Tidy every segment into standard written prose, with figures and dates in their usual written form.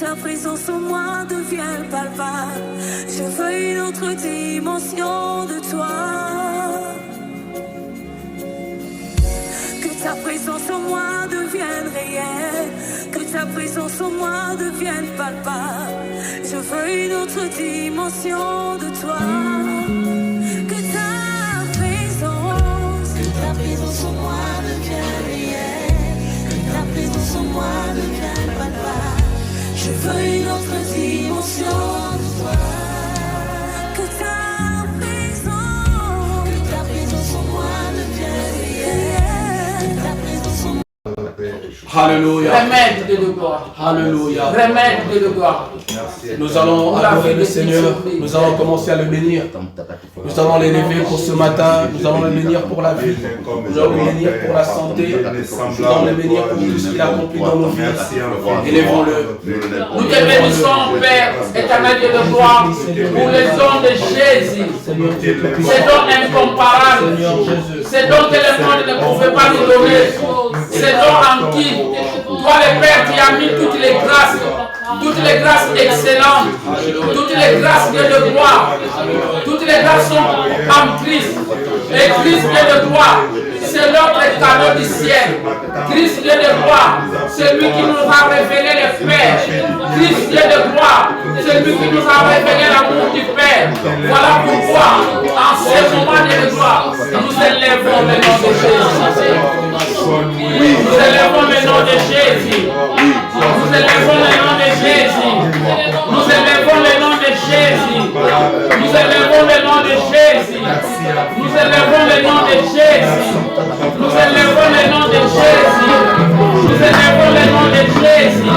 ta présence en moi devienne palpable. Je veux une autre dimension de toi. Que ta présence en moi devienne réelle. Que ta présence en moi devienne palpable. Je veux une autre dimension de toi. Que ta présence en moi devienne réelle. Que ta présence en moi devienne palpable. Je veux une autre dimension de toi. Que ta présence en moi devienne réelle. Que ta présence en moi. Alléluia. Remède de gloire. Alléluia. Remède de gloire. Nous allons adorer le Seigneur. Nous allons commencer à le bénir. Nous allons l'élever pour ce matin. Nous allons le bénir pour la vie. Nous allons le bénir pour la santé. Nous allons le bénir pour tout ce qu'il a accompli dans nos vies. Élevons-le. Nous te bénissons, Père, éternel Dieu de gloire, pour les dons de Jésus. Ces dons incomparable. Ces dons que le monde ne pouvait pas nous donner. Ces dons en qui, toi le Père, tu as mis toutes les grâces excellentes, toutes les grâces de gloire, toutes les grâces sont en Christ. Et Christ Dieu de gloire, c'est notre cadeau du ciel. Christ Dieu de gloire, celui qui nous a révélé le Père. Christ Dieu de gloire, celui qui nous a révélé l'amour du Père. Voilà pourquoi, en ce moment de gloire, nous élevons le nom de Jésus. Nous élevons le nom de Jésus. Nous élevons le nom de Jésus. Nous élevons le nom de Jésus. Nous élevons le nom de Jésus. Nous élevons le nom de Jésus. Nous élevons le nom de Jésus. Nous élevons le nom de Jésus.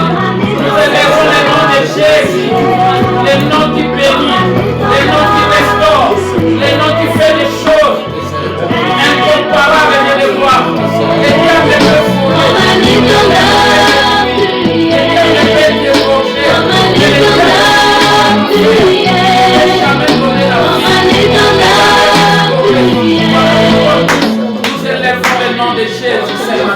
Nous élevons le nom de Jésus. Le nom qui bénit, le nom qui restaure, le nom qui fait des choses incomparable de gloire. Et Dieu me nous élevons le nom de Jésus, Seigneur.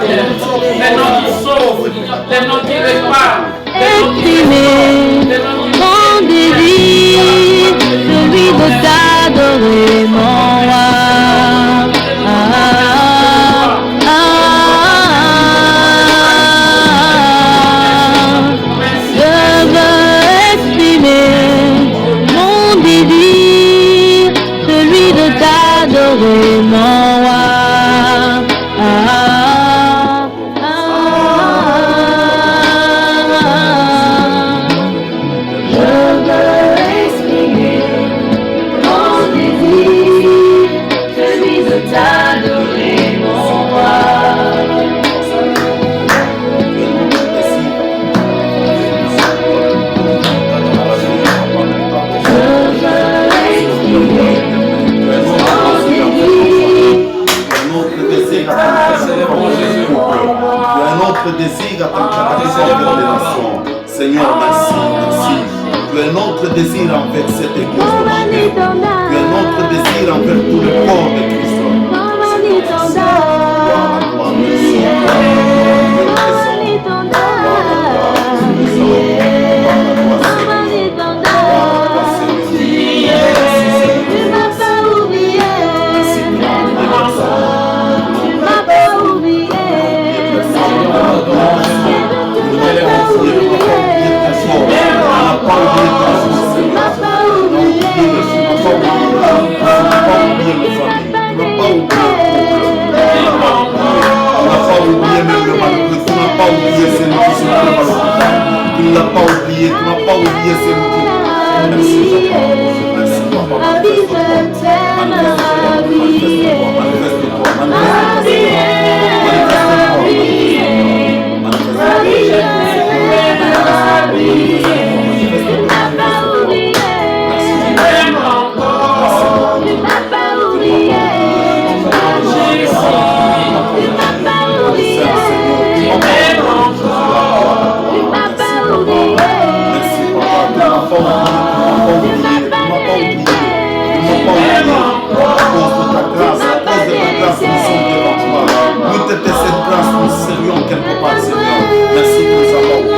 Le nom qui sauve, le nom qui répare, mon désir, celui de t'adorer, mon roi. Je veux exprimer mon désir, celui de t'adorer, mon roi. Désir à servir les nations. Seigneur, merci, merci. Tu es notre désir envers cette église de Marie. Tu es notre désir envers tout le corps de Christ. Tu ne l'as pas oublié, tu n'as pas oublié ces mots. Merci, cette grâce, nous serions quelque part, Seigneur. Merci de nous avoir oubliés.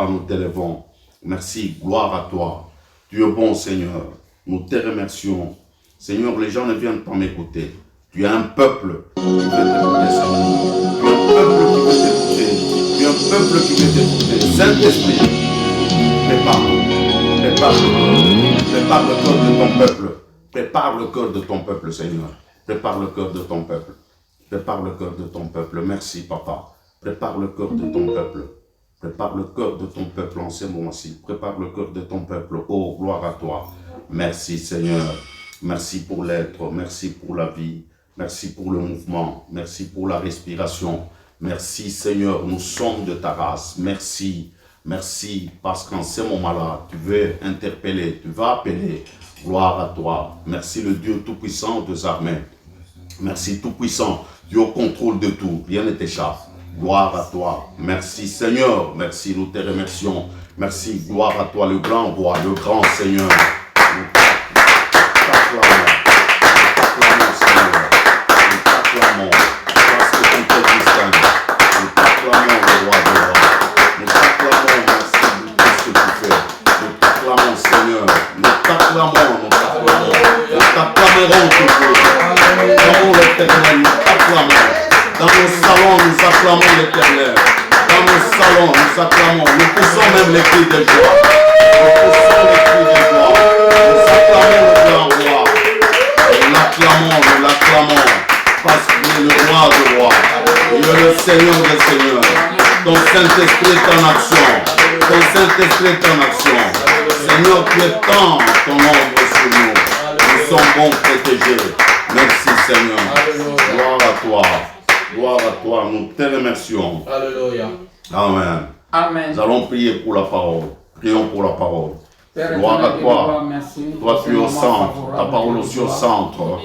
papa, nous t'élevons. Merci, gloire à toi. Tu es bon, Seigneur. Nous te remercions. Seigneur, les gens ne viennent pas m'écouter. Tu as un peuple qui veut t'écouter, Seigneur. Tu as un peuple qui veut t'écouter. Tu as un peuple qui veut t'écouter. Saint-Esprit, prépare le cœur de ton peuple. Prépare le cœur de ton peuple, Seigneur. Prépare le cœur de ton peuple. Prépare le cœur de ton peuple. Merci, papa. Prépare le cœur de ton peuple. Prépare le cœur de ton peuple en ce moment-ci. Prépare le cœur de ton peuple. Oh, gloire à toi. Merci, Seigneur. Merci pour l'être. Merci pour la vie. Merci pour le mouvement. Merci pour la respiration. Merci, Seigneur. Nous sommes de ta race. Merci. Merci parce qu'en ce moment-là, tu veux interpeller, tu vas appeler. Gloire à toi. Merci le Dieu Tout-Puissant des armées. Merci Tout-Puissant. Dieu au contrôle de tout. Rien ne t'échappe. Gloire à toi. Merci Seigneur. Merci, nous te remercions. Merci, gloire à toi, le grand roi, le grand Seigneur. Nous t'acclamons. Seigneur. Nous t'acclamons parce que tu te distingues. Nous t'acclamons, le roi des rois. Nous t'acclamons, merci de tout ce que tu fais. Nous t'acclamons, Seigneur. Nous t'acclamons, nous t'acclamons. Nous t'acclamerons toujours. Dans l'éternel, nous t'acclamons. Dans nos salons, nous acclamons l'éternel. Dans nos salons, nous acclamons. Nous poussons même les cris de joie. Nous poussons les cris de joie. Nous acclamons le grand roi. Nous l'acclamons. Parce qu'il est le roi des rois. Il est le Seigneur des seigneurs. Ton Saint-Esprit est en action. Ton Saint-Esprit est en action. Seigneur, tu étends ton ombre sur nous. Nous sommes bons protégés. Merci Seigneur. Gloire à toi. Gloire à toi. Nous te remercions. Alléluia. Amen. Amen. Nous allons prier pour la parole. Prions pour la parole. Père, Gloire à toi. merci. Toi tu es au centre. Ta parole aussi au centre.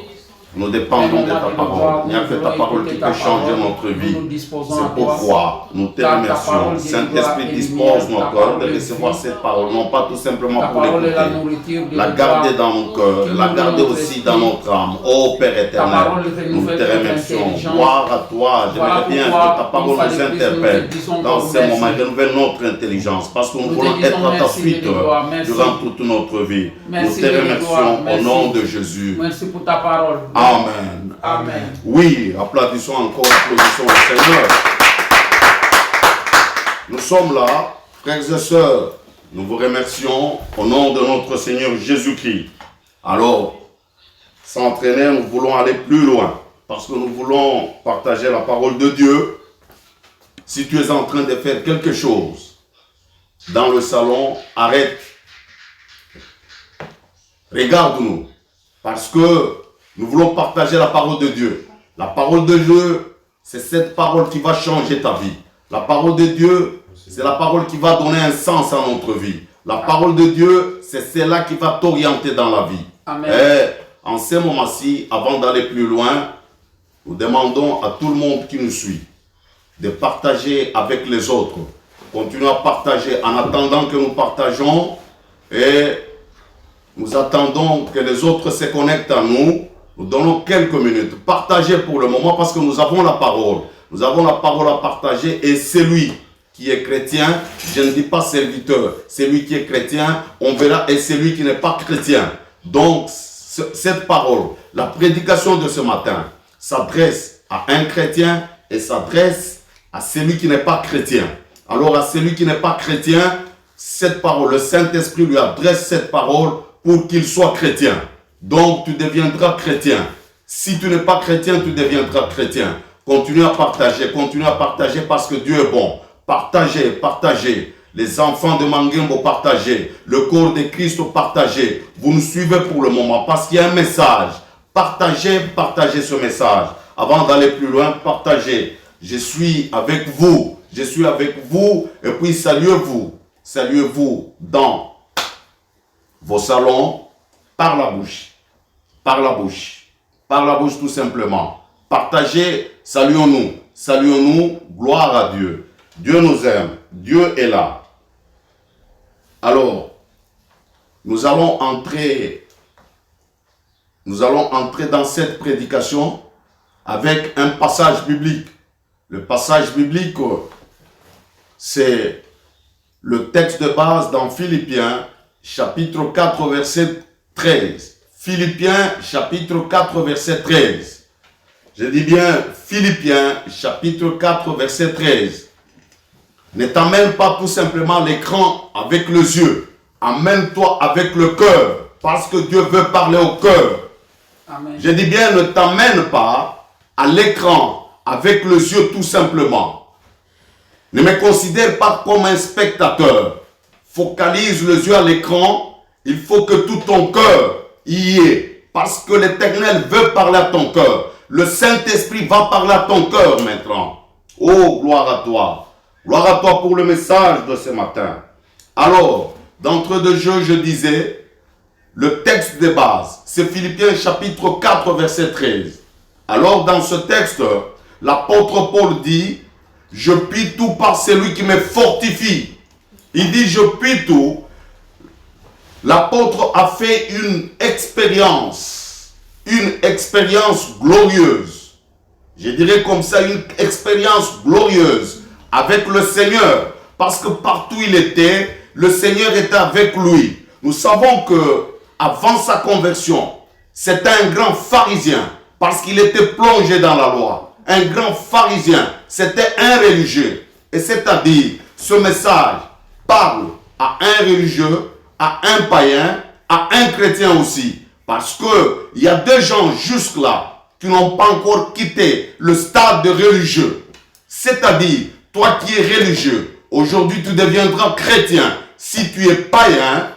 Nous dépendons de ta parole. Il n'y a que ta parole qui peut changer notre vie. C'est pourquoi nous te remercions. Saint-Esprit, dispose nos cœurs de recevoir cette parole, non pas tout simplement pour l'écouter. La garder dans nos cœurs, la garder aussi dans notre âme. Ô Père éternel, nous te remercions. Gloire à toi. J'aimerais bien que ta parole nous interpelle dans ces moments. Renouvelle notre intelligence parce que nous voulons être à ta suite durant toute notre vie. Nous te remercions au nom de Jésus. Merci pour ta parole. Amen. Amen. Oui, applaudissons encore, applaudissons le Seigneur. Nous sommes là, frères et sœurs. Nous vous remercions au nom de notre Seigneur Jésus-Christ. Alors, sans traîner, nous voulons aller plus loin. Parce que nous voulons partager la parole de Dieu. Si tu es en train de faire quelque chose dans le salon, arrête. Regarde-nous. Parce que nous voulons partager la parole de Dieu. La parole de Dieu, c'est cette parole qui va changer ta vie. La parole de Dieu, c'est la parole qui va donner un sens à notre vie. La parole de Dieu, c'est celle-là qui va t'orienter dans la vie. Amen. Et en ce moment-ci, avant d'aller plus loin, nous demandons à tout le monde qui nous suit de partager avec les autres. Continuons à partager en attendant que nous partageons et nous attendons que les autres se connectent à nous. Nous donnons quelques minutes. Partagez pour le moment parce que nous avons la parole. Nous avons la parole à partager et celui qui est chrétien, je ne dis pas serviteur, celui qui est chrétien, on verra, et celui qui n'est pas chrétien. Donc, cette parole, la prédication de ce matin, s'adresse à un chrétien et s'adresse à celui qui n'est pas chrétien. Alors, à celui qui n'est pas chrétien, cette parole, le Saint-Esprit lui adresse cette parole pour qu'il soit chrétien. Donc, tu deviendras chrétien. Si tu n'es pas chrétien, tu deviendras chrétien. Continue à partager parce que Dieu est bon. Partagez, partagez. Les enfants de Mangembo, partagez. Le corps de Christ, partagez. Vous nous suivez pour le moment parce qu'il y a un message. Partagez, partagez ce message. Avant d'aller plus loin, partagez. Je suis avec vous. Je suis avec vous. Et puis, saluez-vous. Saluez-vous dans vos salons. Par la bouche. Par la bouche. Par la bouche tout simplement. Partagez, saluons-nous. Saluons-nous, gloire à Dieu. Dieu nous aime. Dieu est là. Alors, nous allons entrer dans cette prédication avec un passage biblique. Le passage biblique, c'est le texte de base dans Philippiens, chapitre 4, verset 13. Philippiens, chapitre 4, verset 13. Je dis bien Philippiens, chapitre 4, verset 13. Ne t'amène pas tout simplement l'écran avec les yeux. Amène-toi avec le cœur, parce que Dieu veut parler au cœur. Amen. Je dis bien, ne t'amène pas à l'écran avec les yeux tout simplement. Ne me considère pas comme un spectateur. Focalise les yeux à l'écran. Il faut que tout ton cœur y est. Parce que l'Éternel veut parler à ton cœur. Le Saint-Esprit va parler à ton cœur maintenant. Oh, gloire à toi. Gloire à toi pour le message de ce matin. Alors, d'entre deux jeux, je disais, le texte de base, c'est Philippiens chapitre 4, verset 13. Alors, dans ce texte, l'apôtre Paul dit, « Je puis tout par celui qui me fortifie. » Il dit, « Je puis tout. » L'apôtre a fait une expérience glorieuse. Je dirais comme ça, une expérience glorieuse avec le Seigneur. Parce que partout il était, le Seigneur était avec lui. Nous savons que avant sa conversion, c'était un grand pharisien parce qu'il était plongé dans la loi. Un grand pharisien, c'était un religieux. Et c'est-à-dire, ce message parle à un religieux, à un païen, à un chrétien aussi. Parce que il y a des gens jusque-là qui n'ont pas encore quitté le stade de religieux. C'est-à-dire, toi qui es religieux, aujourd'hui tu deviendras chrétien. Si tu es païen,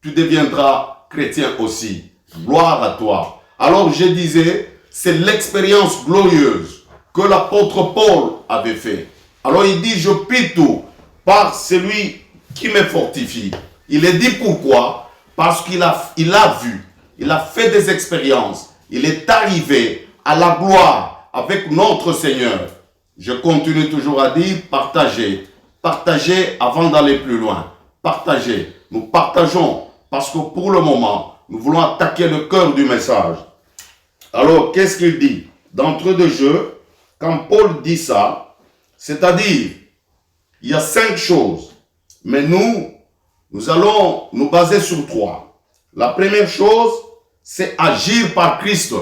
tu deviendras chrétien aussi. Gloire à toi. Alors je disais, c'est l'expérience glorieuse que l'apôtre Paul avait fait. Alors il dit, je puis tout par celui qui me fortifie. Il est dit pourquoi? Parce qu'il a vu, il a fait des expériences. Il est arrivé à la gloire avec notre Seigneur. Je continue toujours à dire, partagez. Partagez avant d'aller plus loin. Partagez. Nous partageons parce que pour le moment, nous voulons attaquer le cœur du message. Alors, qu'est-ce qu'il dit? D'entre-deux jeux, quand Paul dit ça, c'est-à-dire, il y a 5 choses. Mais nous allons nous baser sur 3. La première chose, c'est agir par Christ.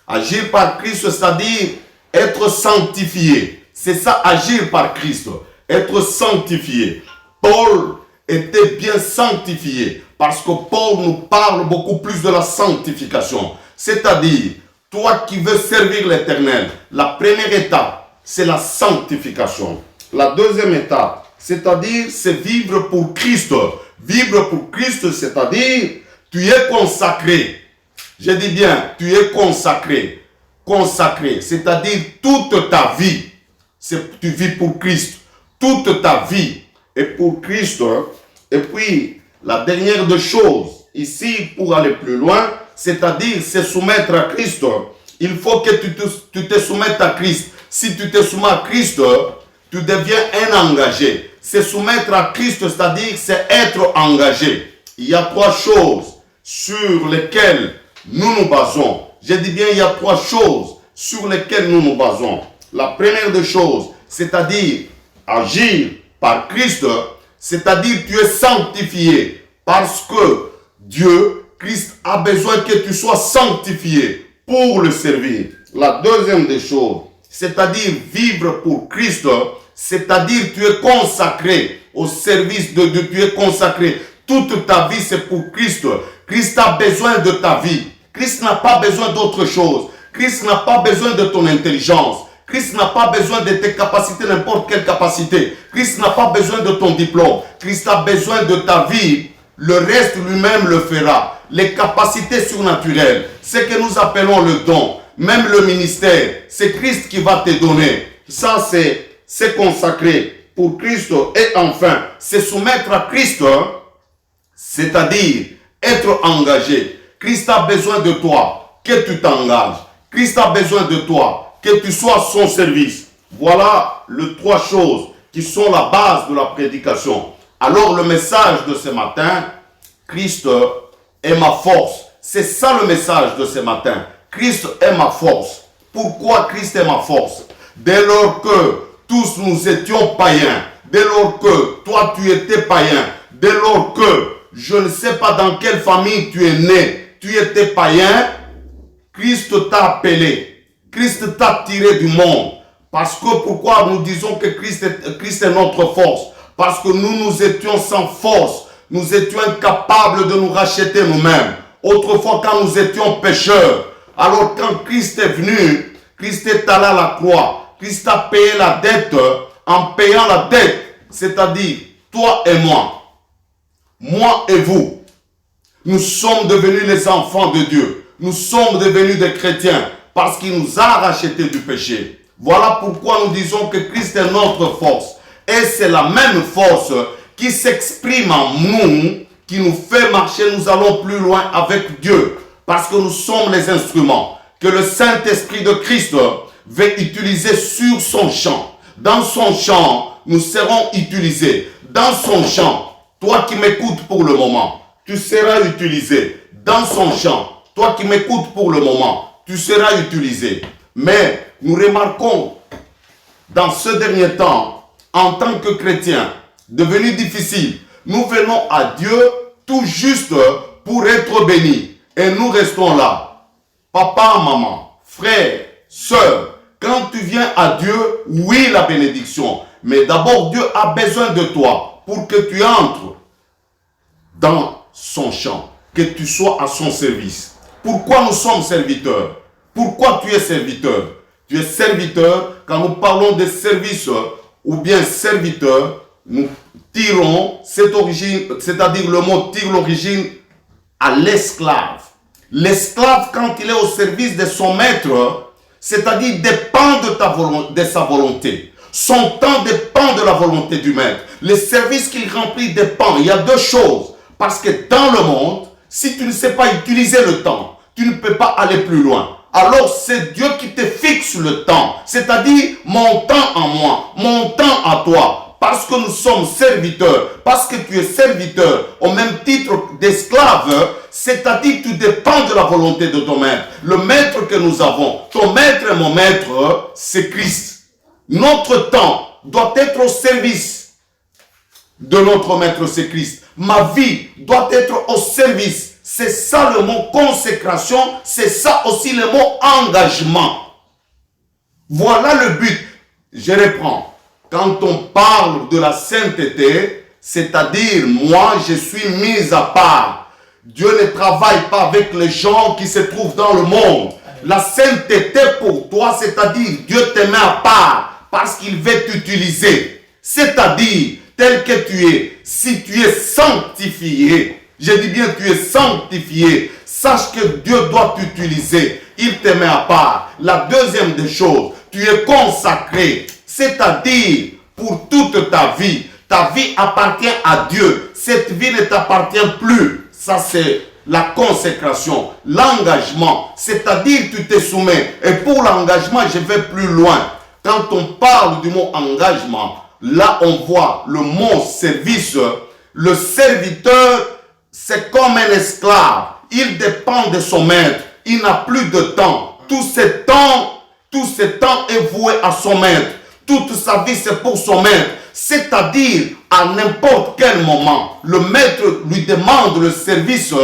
Agir par Christ, c'est-à-dire être sanctifié. C'est ça, agir par Christ. Être sanctifié. Paul était bien sanctifié parce que Paul nous parle beaucoup plus de la sanctification. C'est-à-dire, toi qui veux servir l'Éternel, la première étape, c'est la sanctification. La deuxième étape, c'est-à-dire, c'est vivre pour Christ. Vivre pour Christ, c'est-à-dire, tu es consacré. Je dis bien, tu es consacré. Consacré, c'est-à-dire toute ta vie. Tu vis pour Christ. Toute ta vie est pour Christ. Et puis, la dernière des choses, ici, pour aller plus loin, c'est-à-dire se soumettre à Christ. Il faut que tu te soumettes à Christ. Si tu te soumets à Christ, tu deviens un engagé. Se soumettre à Christ, c'est-à-dire c'est être engagé. Il y a 3 choses sur lesquelles nous nous basons. Je dis bien, il y a 3 choses sur lesquelles nous nous basons. La première des choses, c'est-à-dire agir par Christ, c'est-à-dire tu es sanctifié parce que Dieu, Christ a besoin que tu sois sanctifié pour le servir. La deuxième des choses, c'est-à-dire vivre pour Christ, c'est-à-dire tu es consacré au service de Dieu, tu es consacré. Toute ta vie c'est pour Christ. Christ a besoin de ta vie. Christ n'a pas besoin d'autre chose. Christ n'a pas besoin de ton intelligence. Christ n'a pas besoin de tes capacités, n'importe quelle capacité. Christ n'a pas besoin de ton diplôme. Christ a besoin de ta vie. Le reste lui-même le fera. Les capacités surnaturelles, ce que nous appelons le don, même le ministère, c'est Christ qui va te donner. Ça, c'est consacré pour Christ. Et enfin, se soumettre à Christ, c'est-à-dire être engagé. Christ a besoin de toi, que tu t'engages. Christ a besoin de toi, que tu sois à son service. Voilà les 3 choses qui sont la base de la prédication. Alors le message de ce matin, Christ est ma force. C'est ça le message de ce matin. Christ est ma force. Pourquoi Christ est ma force? Dès lors que tous nous étions païens, dès lors que toi tu étais païen, dès lors que je ne sais pas dans quelle famille tu es né, tu étais païen, Christ t'a appelé, Christ t'a tiré du monde. Parce que pourquoi nous disons que Christ est notre force? Parce que nous étions sans force, nous étions incapables de nous racheter nous-mêmes. Autrefois quand nous étions pécheurs, alors quand Christ est venu, Christ est allé à la croix, Christ a payé la dette. En payant la dette, c'est-à-dire toi et moi et vous, nous sommes devenus les enfants de Dieu. Nous sommes devenus des chrétiens parce qu'il nous a rachetés du péché. Voilà pourquoi nous disons que Christ est notre force. Et c'est la même force qui s'exprime en nous, qui nous fait marcher. Nous allons plus loin avec Dieu parce que nous sommes les instruments que le Saint-Esprit de Christ veut utiliser sur son champ. Dans son champ, nous serons utilisés. Dans son champ, toi qui m'écoutes pour le moment, tu seras utilisé. Dans son champ, toi qui m'écoutes pour le moment, tu seras utilisé. Mais nous remarquons dans ce dernier temps, en tant que chrétiens, devenu difficile, nous venons à Dieu tout juste pour être bénis. Et nous restons là. Papa, maman, frère, soeur, quand tu viens à Dieu, oui, la bénédiction. Mais d'abord, Dieu a besoin de toi pour que tu entres dans son champ, que tu sois à son service. Pourquoi nous sommes serviteurs? Pourquoi tu es serviteur? Tu es serviteur, quand nous parlons de service ou bien serviteur, nous tirons cette origine, c'est-à-dire le mot tire l'origine à l'esclave. L'esclave, quand il est au service de son maître, c'est-à-dire dépend de sa volonté. Son temps dépend de la volonté du maître. Le service qu'il remplit dépend. Il y a deux choses. Parce que dans le monde, si tu ne sais pas utiliser le temps, tu ne peux pas aller plus loin. Alors c'est Dieu qui te fixe le temps. C'est-à-dire mon temps en moi, mon temps à toi. Parce que nous sommes serviteurs, parce que tu es serviteur au même titre d'esclave, c'est-à-dire tu dépends de la volonté de ton maître. Le maître que nous avons, ton maître et mon maître, c'est Christ. Notre temps doit être au service de notre maître, c'est Christ. Ma vie doit être au service. C'est ça le mot consécration, c'est ça aussi le mot engagement. Voilà le but. Je reprends. Quand on parle de la sainteté, c'est-à-dire moi je suis mis à part. Dieu ne travaille pas avec les gens qui se trouvent dans le monde. La sainteté pour toi, c'est-à-dire Dieu te met à part parce qu'il veut t'utiliser. C'est-à-dire tel que tu es, si tu es sanctifié, je dis bien tu es sanctifié, sache que Dieu doit t'utiliser. Il te met à part. La deuxième des choses, tu es consacré. C'est-à-dire, pour toute ta vie appartient à Dieu. Cette vie ne t'appartient plus. Ça, c'est la consécration, l'engagement. C'est-à-dire, tu te soumets. Et pour l'engagement, je vais plus loin. Quand on parle du mot engagement, là, on voit le mot service. Le serviteur, c'est comme un esclave. Il dépend de son maître. Il n'a plus de temps. Tout ce temps est voué à son maître. Toute sa vie, c'est pour son maître. C'est-à-dire, à n'importe quel moment, le maître lui demande le service,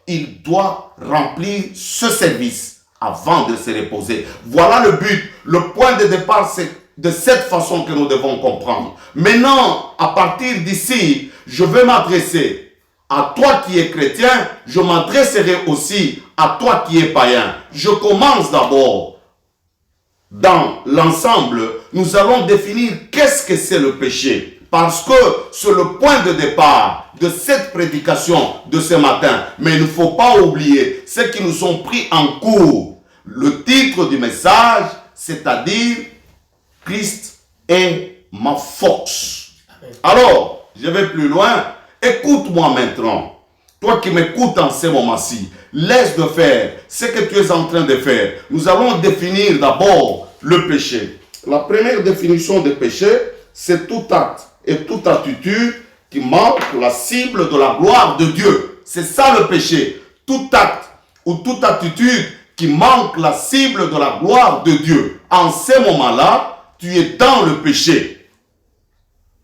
il doit remplir ce service avant de se reposer. Voilà le but. Le point de départ, c'est de cette façon que nous devons comprendre. Maintenant, à partir d'ici, je vais m'adresser à toi qui es chrétien, je m'adresserai aussi à toi qui es païen. Je commence d'abord. Dans l'ensemble, nous allons définir qu'est-ce que c'est le péché. Parce que c'est le point de départ de cette prédication de ce matin. Mais il ne faut pas oublier ceux qui nous ont pris en cours. Le titre du message, c'est-à-dire Christ est ma force. Alors, je vais plus loin. Écoute-moi maintenant. Toi qui m'écoutes en ce moment-ci, laisse de faire ce que tu es en train de faire. Nous allons définir d'abord le péché. La première définition de péché, c'est tout acte et toute attitude qui manque la cible de la gloire de Dieu. C'est ça le péché. Tout acte ou toute attitude qui manque la cible de la gloire de Dieu. En ce moment-là, tu es dans le péché.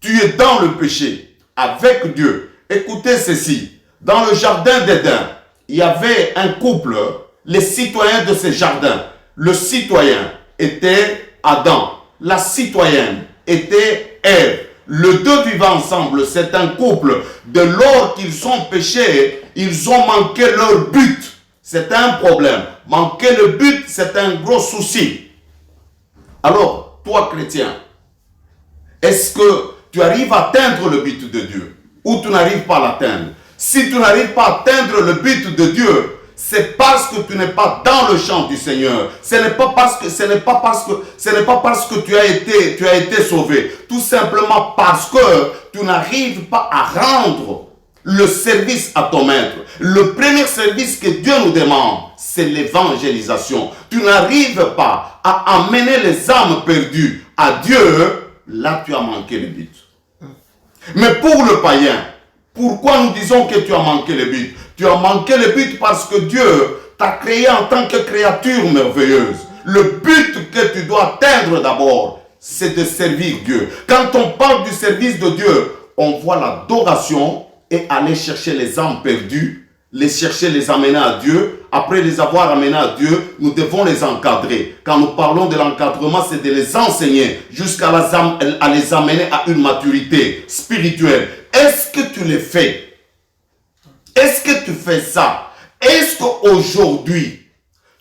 tu es dans le péché avec Dieu. Écoutez ceci. Dans le jardin d'Éden, il y avait un couple, les citoyens de ce jardin. Le citoyen était Adam. La citoyenne était Ève. Les deux vivant ensemble, c'est un couple. De lors qu'ils ont péché, ils ont manqué leur but. C'est un problème. Manquer le but, c'est un gros souci. Alors, toi chrétien, est-ce que tu arrives à atteindre le but de Dieu ou tu n'arrives pas à l'atteindre? Si tu n'arrives pas à atteindre le but de Dieu, c'est parce que tu n'es pas dans le champ du Seigneur. Ce n'est pas parce que tu as été sauvé. Tout simplement parce que tu n'arrives pas à rendre le service à ton maître. Le premier service que Dieu nous demande, c'est l'évangélisation. Tu n'arrives pas à amener les âmes perdues à Dieu. Là, tu as manqué le but. Mais pour le païen, pourquoi nous disons que tu as manqué le but? Tu as manqué le but parce que Dieu t'a créé en tant que créature merveilleuse. Le but que tu dois atteindre d'abord, c'est de servir Dieu. Quand on parle du service de Dieu, on voit l'adoration et aller chercher les âmes perdues, les chercher, les amener à Dieu. Après les avoir amenés à Dieu, nous devons les encadrer. Quand nous parlons de l'encadrement, c'est de les enseigner jusqu'à les amener à une maturité spirituelle. Est-ce que tu le fais? Est-ce que tu fais ça? Est-ce qu'aujourd'hui,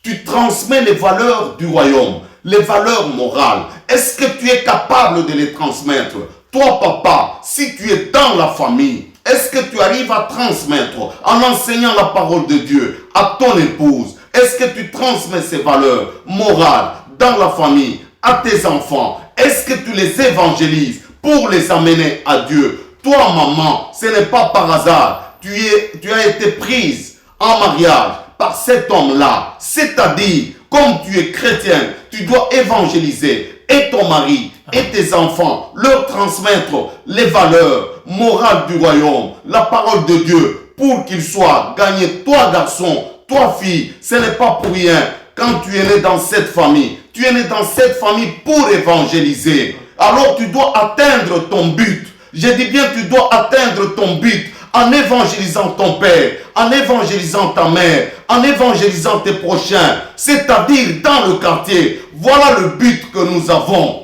tu transmets les valeurs du royaume, les valeurs morales? Est-ce que tu es capable de les transmettre? Toi, papa, si tu es dans la famille, est-ce que tu arrives à transmettre en enseignant la parole de Dieu à ton épouse? Est-ce que tu transmets ces valeurs morales dans la famille, à tes enfants? Est-ce que tu les évangélises pour les amener à Dieu? Toi, maman, ce n'est pas par hasard. Tu as été prise en mariage par cet homme-là. C'est-à-dire, comme tu es chrétienne, tu dois évangéliser et ton mari et tes enfants, leur transmettre les valeurs morales du royaume, la parole de Dieu, pour qu'ils soient gagnés. Toi, garçon, toi, fille, ce n'est pas pour rien. Quand tu es né dans cette famille, tu es né dans cette famille pour évangéliser. Alors tu dois atteindre ton but. Je dis bien, tu dois atteindre ton but en évangélisant ton père, en évangélisant ta mère, en évangélisant tes prochains, c'est-à-dire dans le quartier. Voilà le but que nous avons.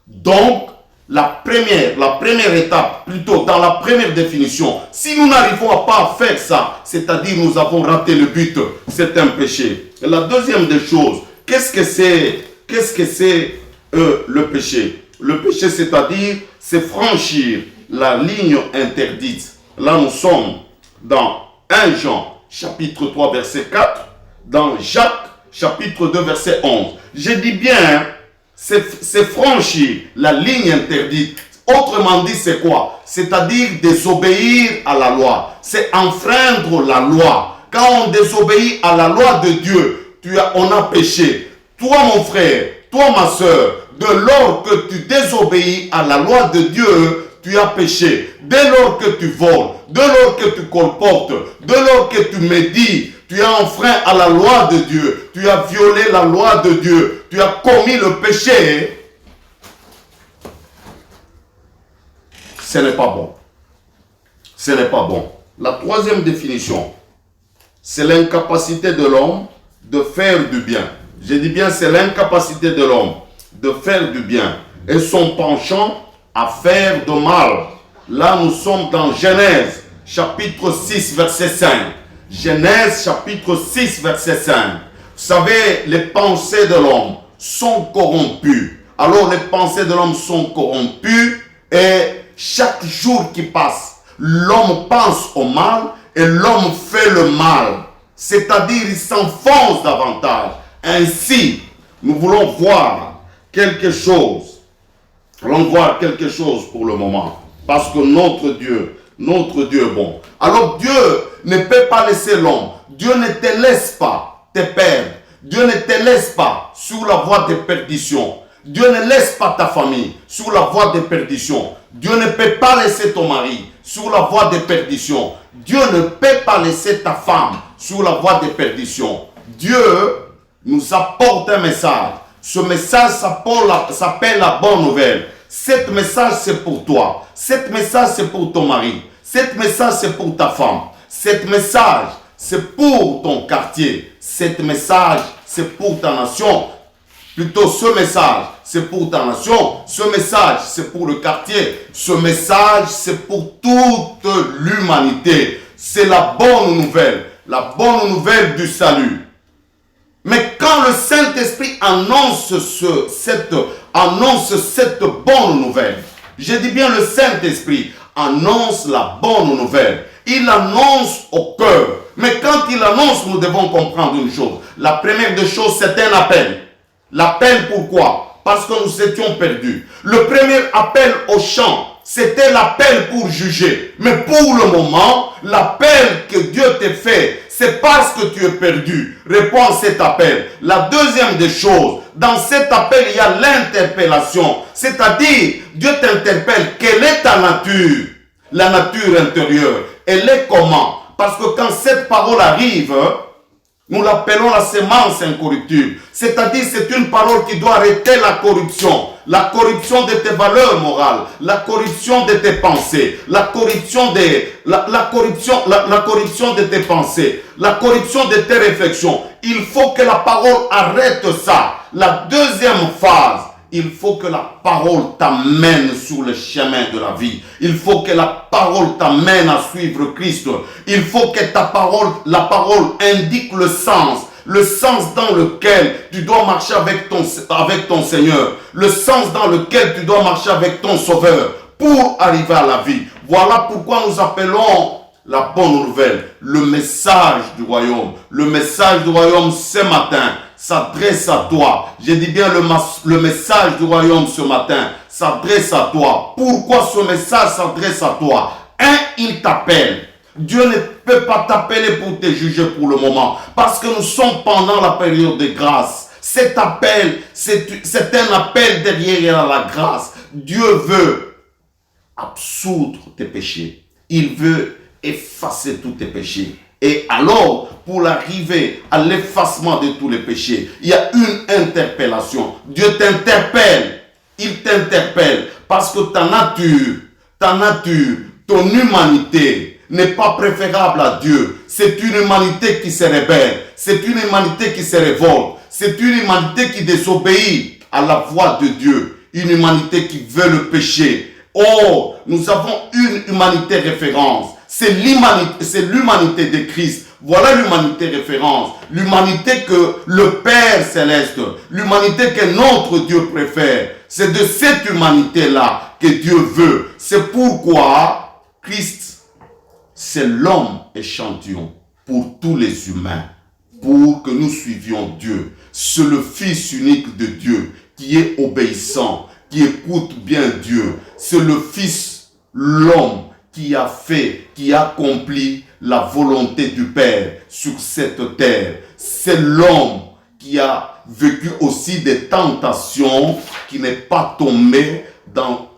Donc, la première étape, plutôt dans la première définition, si nous n'arrivons pas à faire ça, c'est-à-dire nous avons raté le but, c'est un péché. Et la deuxième des choses, qu'est-ce que c'est le péché? Le péché, c'est-à-dire, c'est franchir la ligne interdite. Là, nous sommes dans 1 Jean, chapitre 3, verset 4, dans Jacques, chapitre 2, verset 11. Je dis bien, c'est franchir la ligne interdite. Autrement dit, c'est quoi? C'est-à-dire désobéir à la loi. C'est enfreindre la loi. Quand on désobéit à la loi de Dieu, on a péché. Toi, mon frère, toi, ma soeur, de lors que tu désobéis à la loi de Dieu, tu as péché. Dès lors que tu voles, dès lors que tu colportes, dès lors que tu médites, tu as enfreint à la loi de Dieu. Tu as violé la loi de Dieu. Tu as commis le péché. Ce n'est pas bon. Ce n'est pas bon. La troisième définition, c'est l'incapacité de l'homme de faire du bien. Je dis bien, c'est l'incapacité de l'homme de faire du bien et son penchant à faire de mal. Là, nous sommes dans Genèse, chapitre 6, verset 5. Genèse, chapitre 6, verset 5. Vous savez, les pensées de l'homme sont corrompues. Alors, les pensées de l'homme sont corrompues et chaque jour qui passe, l'homme pense au mal et l'homme fait le mal. C'est-à-dire, il s'enfonce davantage. Ainsi, nous voulons voir quelque chose. Allons voir quelque chose pour le moment. Parce que notre Dieu est bon. Alors Dieu ne peut pas laisser l'homme. Dieu ne te laisse pas te perdre. Dieu ne te laisse pas sur la voie de perdition. Dieu ne laisse pas ta famille sur la voie de perdition. Dieu ne peut pas laisser ton mari sur la voie de perdition. Dieu ne peut pas laisser ta femme sur la voie de perdition. Dieu nous apporte un message. Ce message s'appelle la bonne nouvelle. Cet message, c'est pour toi. Cet message, c'est pour ton mari. Cet message, c'est pour ta femme. Cet message, c'est pour ton quartier. Cet message, c'est pour ta nation. Plutôt, ce message, c'est pour ta nation. Ce message, c'est pour le quartier. Ce message, c'est pour toute l'humanité. C'est la bonne nouvelle. La bonne nouvelle du salut. Mais quand le Saint-Esprit annonce cette bonne nouvelle, je dis bien le Saint-Esprit annonce la bonne nouvelle. Il annonce au cœur. Mais quand il annonce, nous devons comprendre une chose. La première des choses, c'est un appel. L'appel pourquoi? Parce que nous étions perdus. Le premier appel au chant, c'était l'appel pour juger. Mais pour le moment, l'appel que Dieu t'a fait, c'est parce que tu es perdu. Réponds à cet appel. La deuxième des choses, dans cet appel, il y a l'interpellation. C'est-à-dire, Dieu t'interpelle. Quelle est ta nature? La nature intérieure. Elle est comment? Parce que quand cette parole arrive, nous l'appelons la sémence incorruptible. C'est-à-dire, c'est une parole qui doit arrêter la corruption. La corruption de tes valeurs morales, la corruption de tes pensées, la corruption de tes pensées, la corruption de tes réflexions. Il faut que la parole arrête ça. La deuxième phase, il faut que la parole t'amène sur le chemin de la vie. Il faut que la parole t'amène à suivre Christ. Il faut que la parole indique le sens dans lequel tu dois marcher avec ton Seigneur, le sens dans lequel tu dois marcher avec ton Sauveur pour arriver à la vie. Voilà pourquoi nous appelons la bonne nouvelle, le message du royaume. Le message du royaume ce matin s'adresse à toi. Je dis bien le message du royaume ce matin s'adresse à toi. Pourquoi ce message s'adresse à toi? Il t'appelle. Dieu ne peut pas t'appeler pour te juger pour le moment. Parce que nous sommes pendant la période de grâce. Cet appel, c'est un appel derrière la grâce. Dieu veut absoudre tes péchés. Il veut effacer tous tes péchés. Et alors, pour arriver à l'effacement de tous les péchés, il y a une interpellation. Dieu t'interpelle. Il t'interpelle parce que ta nature, ton humanité n'est pas préférable à Dieu. C'est une humanité qui se rebelle. C'est une humanité qui se révolte. C'est une humanité qui désobéit à la voix de Dieu. Une humanité qui veut le péché. Oh, nous avons une humanité référence. C'est l'humanité de Christ. Voilà l'humanité référence. L'humanité que le Père Céleste, l'humanité que notre Dieu préfère. C'est de cette humanité-là que Dieu veut. C'est pourquoi Christ, c'est l'homme échantillon pour tous les humains, pour que nous suivions Dieu. C'est le Fils unique de Dieu qui est obéissant, qui écoute bien Dieu. C'est le Fils, l'homme qui a fait, qui accomplit la volonté du Père sur cette terre. C'est l'homme qui a vécu aussi des tentations, qui n'est pas tombé dans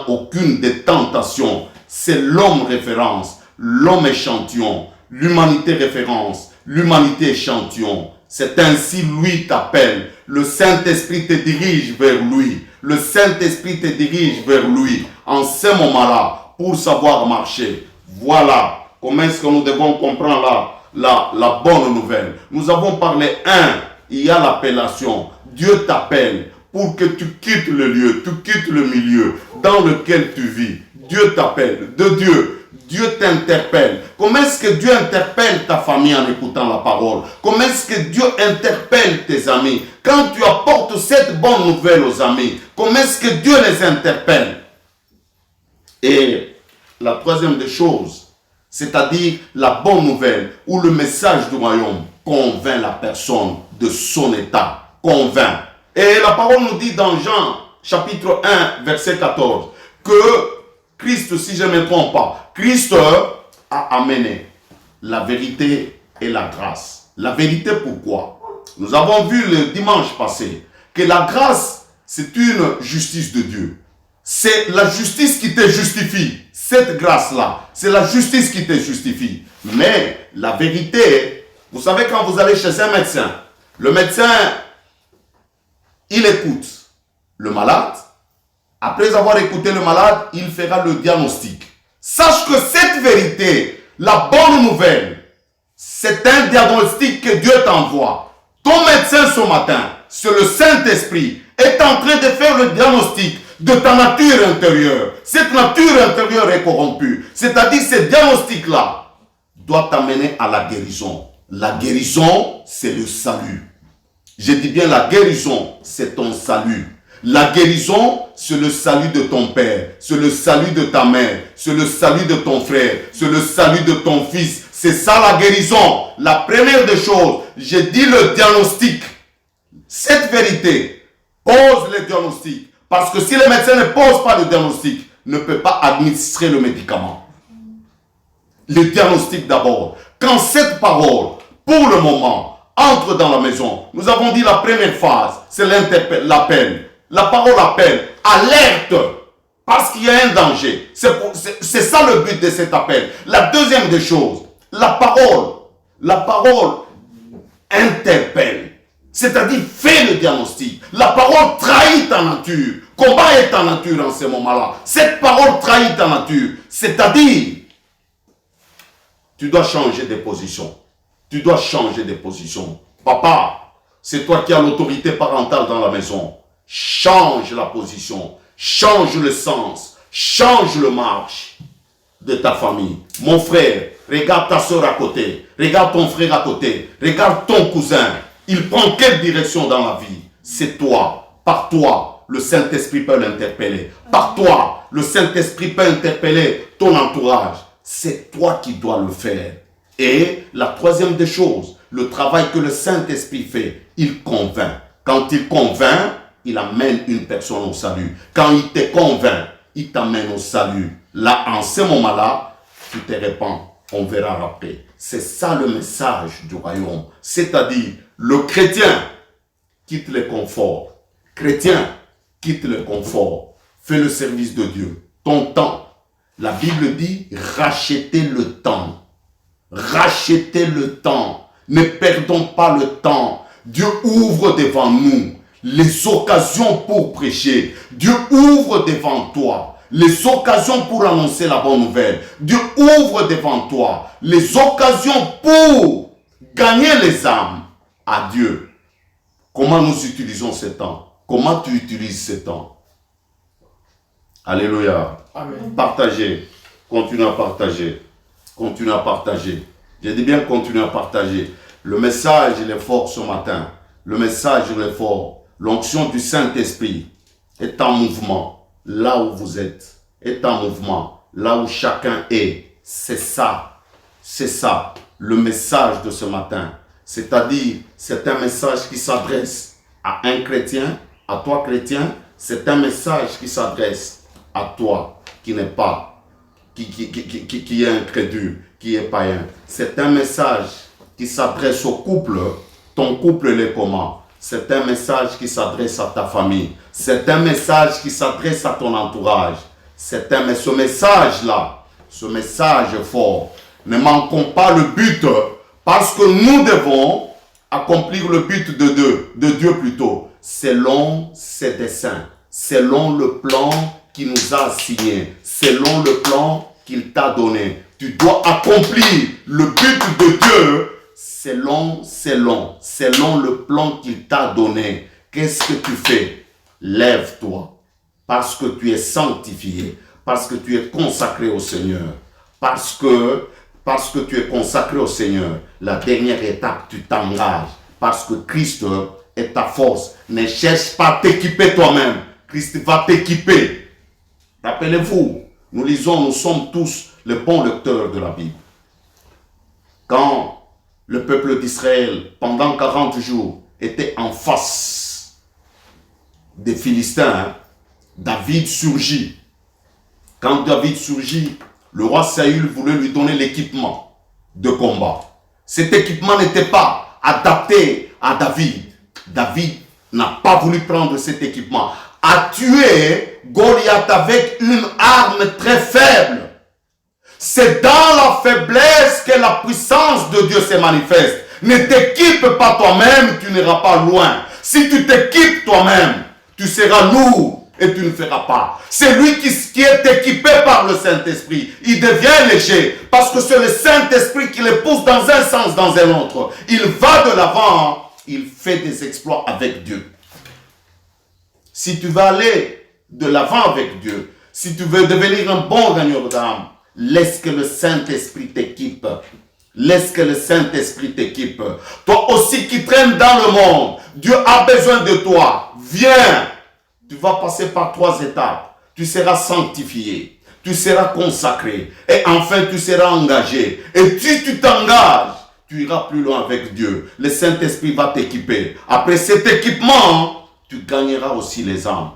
aucune des tentations. C'est l'homme référence, l'homme échantillon, l'humanité référence, l'humanité échantillon. C'est ainsi lui t'appelle. Le Saint-Esprit te dirige vers lui. Le Saint-Esprit te dirige vers lui en ce moment-là pour savoir marcher. Voilà comment est-ce que nous devons comprendre la bonne nouvelle. Nous avons parlé il y a l'appellation. Dieu t'appelle pour que tu quittes le lieu, tu quittes le milieu dans lequel tu vis. Dieu t'appelle de Dieu. Dieu t'interpelle. Comment est-ce que Dieu interpelle ta famille en écoutant la parole? Comment est-ce que Dieu interpelle tes amis? Quand tu apportes cette bonne nouvelle aux amis, comment est-ce que Dieu les interpelle? Et la troisième des choses, c'est-à-dire la bonne nouvelle ou le message du royaume convainc la personne de son état. Convainc. Et la parole nous dit dans Jean chapitre 1 verset 14 que Christ, si je ne me trompe pas, Christ a amené la vérité et la grâce. La vérité pourquoi? Nous avons vu le dimanche passé que la grâce, c'est une justice de Dieu. C'est la justice qui te justifie. Cette grâce-là, c'est la justice qui te justifie. Mais la vérité, vous savez quand vous allez chez un médecin, le médecin, il écoute le malade Après avoir écouté le malade, il fera le diagnostic. Sache que cette vérité, la bonne nouvelle, c'est un diagnostic que Dieu t'envoie. Ton médecin ce matin, c'est le Saint-Esprit, est en train de faire le diagnostic de ta nature intérieure. Cette nature intérieure est corrompue. C'est-à-dire ce diagnostic-là doit t'amener à la guérison. La guérison, c'est le salut. Je dis bien la guérison, c'est ton salut. La guérison, c'est le salut de ton père, c'est le salut de ta mère, c'est le salut de ton frère, c'est le salut de ton fils. C'est ça la guérison. La première des choses, j'ai dit le diagnostic. Cette vérité, pose le diagnostic. Parce que si le médecin ne pose pas le diagnostic, ne peut pas administrer le médicament. Le diagnostic d'abord. Quand cette parole, pour le moment, entre dans la maison, nous avons dit la première phase, c'est l'appel. La parole appelle, alerte, parce qu'il y a un danger. C'est ça le but de cet appel. La deuxième des choses, la parole interpelle. C'est-à-dire, fais le diagnostic. La parole trahit ta nature. Combat ta nature en ce moment-là. Cette parole trahit ta nature. C'est-à-dire, tu dois changer de position. Tu dois changer de position. Papa, c'est toi qui as l'autorité parentale dans la maison. Change la position. Change le sens. Change le marche de ta famille. Mon frère, regarde ta soeur à côté. Regarde ton frère à côté. Regarde ton cousin. Il prend quelle direction dans la vie? C'est toi. Par toi, le Saint-Esprit peut l'interpeller. Par toi, le Saint-Esprit peut interpeller ton entourage. C'est toi qui dois le faire. Et la troisième des choses, le travail que le Saint-Esprit fait, il convainc. Quand il convainc, il amène une personne au salut. Quand il te convainc, il t'amène au salut. Là, en ce moment-là, tu te répands. On verra après. C'est ça le message du royaume. C'est-à-dire, le chrétien quitte le confort. Chrétien quitte le confort. Fais le service de Dieu. Ton temps. La Bible dit, rachetez le temps. Rachetez le temps. Ne perdons pas le temps. Dieu ouvre devant nous les occasions pour prêcher. Dieu ouvre devant toi les occasions pour annoncer la bonne nouvelle. Dieu ouvre devant toi les occasions pour gagner les âmes à Dieu. Comment nous utilisons ce temps? Comment tu utilises ce temps? Alléluia. Amen. Partagez. Continuez à partager. Continuez à partager. Je dis bien continuez à partager. Le message, il est fort ce matin. Le message, il est fort. L'onction du Saint-Esprit est en mouvement. Là où vous êtes, est en mouvement. Là où chacun est. C'est ça. C'est ça. Le message de ce matin. C'est-à-dire, c'est un message qui s'adresse à un chrétien, à toi chrétien. C'est un message qui s'adresse à toi qui n'est pas, qui est incrédule, qui est païen. C'est un message qui s'adresse au couple. Ton couple est comment? C'est un message qui s'adresse à ta famille. C'est un message qui s'adresse à ton entourage. Ce message-là, ce message fort, ne manquons pas le but, parce que nous devons accomplir le but de Dieu plutôt, selon ses desseins, selon le plan qu'il nous a assigné, selon le plan qu'il t'a donné. Tu dois accomplir le but de Dieu selon le plan qu'il t'a donné. Qu'est-ce que tu fais? Lève-toi, parce que tu es sanctifié, parce que tu es consacré au Seigneur, parce que tu es consacré au Seigneur. La dernière étape, tu t'engages, parce que Christ est ta force. Ne cherche pas à t'équiper toi-même. Christ va t'équiper. Rappelez-vous, nous sommes tous les bons lecteurs de la Bible. Quand le peuple d'Israël, pendant 40 jours, était en face des Philistins, David surgit. Quand David surgit, le roi Saül voulait lui donner l'équipement de combat. Cet équipement n'était pas adapté à David. David n'a pas voulu prendre cet équipement. A tué Goliath avec une arme très faible. C'est dans la faiblesse que la puissance de Dieu se manifeste. Ne t'équipe pas toi-même, tu n'iras pas loin. Si tu t'équipes toi-même, tu seras lourd. et tu ne feras pas. C'est lui qui est équipé par le Saint-Esprit. Il devient léger parce que c'est le Saint-Esprit qui le pousse dans un sens, dans un autre. Il va de l'avant, il fait des exploits avec Dieu. Si tu veux aller de l'avant avec Dieu, si tu veux devenir un bon gagneur d'âme, laisse que le Saint-Esprit t'équipe. Laisse que le Saint-Esprit t'équipe. Toi aussi qui traînes dans le monde, Dieu a besoin de toi. Viens. Tu vas passer par 3 étapes. Tu seras sanctifié. Tu seras consacré. Et enfin, tu seras engagé. Et si tu t'engages, tu iras plus loin avec Dieu. Le Saint-Esprit va t'équiper. Après cet équipement, tu gagneras aussi les âmes.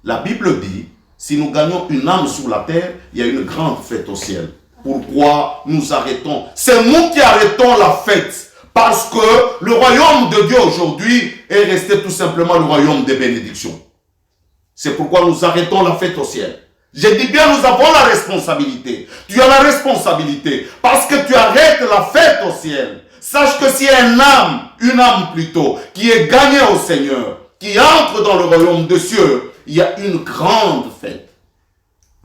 La Bible dit, si nous gagnons une âme sur la terre, il y a une grande fête au ciel. Pourquoi nous arrêtons? C'est nous qui arrêtons la fête. Parce que le royaume de Dieu aujourd'hui est resté tout simplement le royaume des bénédictions. C'est pourquoi nous arrêtons la fête au ciel. Je dis bien, nous avons la responsabilité. Tu as la responsabilité. Parce que tu arrêtes la fête au ciel. Sache que s'il y a une âme plutôt, qui est gagnée au Seigneur, qui entre dans le royaume des cieux, il y a une grande fête.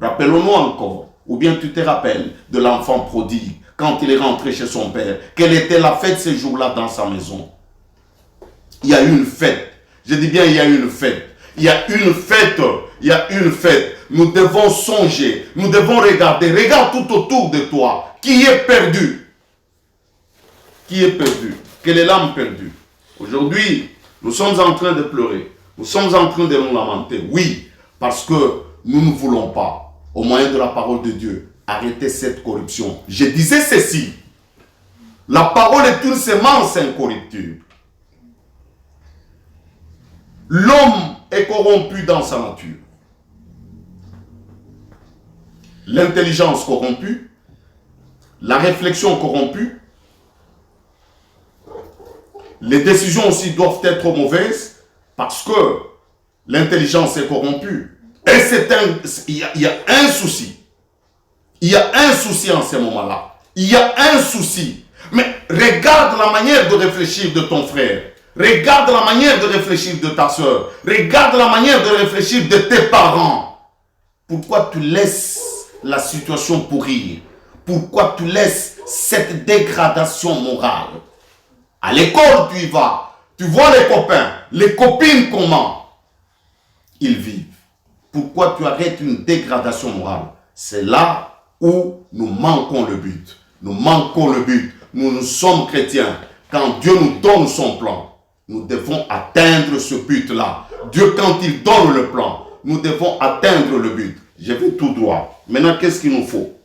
Rappelons-nous encore. Ou bien tu te rappelles de l'enfant prodigue, quand il est rentré chez son père. Quelle était la fête ce jour-là dans sa maison? Il y a une fête. Je dis bien, il y a une fête. Il y a une fête. Il y a une fête. Nous devons songer. Nous devons regarder. Regarde tout autour de toi. Qui est perdu? Qui est perdu? Quelle est l'âme perdue? Aujourd'hui, nous sommes en train de pleurer. Nous sommes en train de nous lamenter. Oui, parce que nous ne voulons pas, au moyen de la parole de Dieu, arrêter cette corruption. Je disais ceci. La parole est une semence incorruptible. L'homme est corrompu dans sa nature. L'intelligence corrompue, la réflexion corrompue, les décisions aussi doivent être mauvaises parce que l'intelligence est corrompue. Et il y a un souci. Il y a un souci en ce moment-là. Il y a un souci. Mais regarde la manière de réfléchir de ton frère. Regarde la manière de réfléchir de ta soeur. Regarde la manière de réfléchir de tes parents. Pourquoi tu laisses la situation pourrir? Pourquoi tu laisses cette dégradation morale? À l'école, tu y vas. Tu vois les copains, les copines, comment ils vivent. Pourquoi tu arrêtes une dégradation morale? C'est là où nous manquons le but. Nous manquons le but. Nous sommes chrétiens. Quand Dieu nous donne son plan, nous devons atteindre ce but-là. Dieu, quand il donne le plan, nous devons atteindre le but. Je vais tout droit. Maintenant, qu'est-ce qu'il nous faut?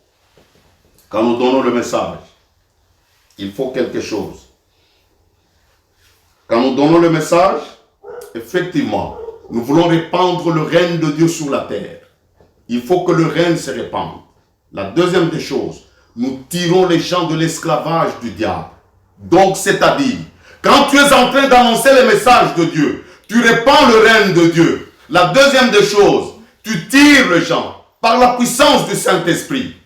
Quand nous donnons le message, il faut quelque chose. Quand nous donnons le message, effectivement, nous voulons répandre le règne de Dieu sur la terre. Il faut que le règne se répande. La deuxième des choses, nous tirons les gens de l'esclavage du diable. Donc, c'est-à-dire, quand tu es en train d'annoncer le message de Dieu, tu répands le règne de Dieu. La deuxième des choses, tu tires les gens par la puissance du Saint-Esprit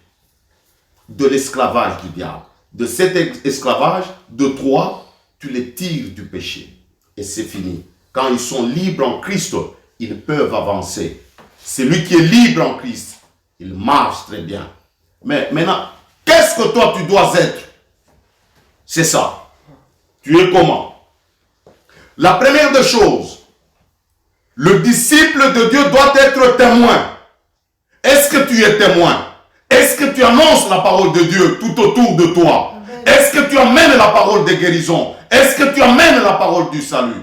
de l'esclavage du diable. De cet esclavage, de toi, tu les tires du péché. Et c'est fini. Quand ils sont libres en Christ, ils peuvent avancer. Celui qui est libre en Christ, il marche très bien. Mais maintenant, qu'est-ce que toi tu dois être? C'est ça. Tu es comment? La première des choses, le disciple de Dieu doit être témoin. Est-ce que tu es témoin? Est-ce que tu annonces la parole de Dieu tout autour de toi? Est-ce que tu amènes la parole de guérison? Est-ce que tu amènes la parole du salut?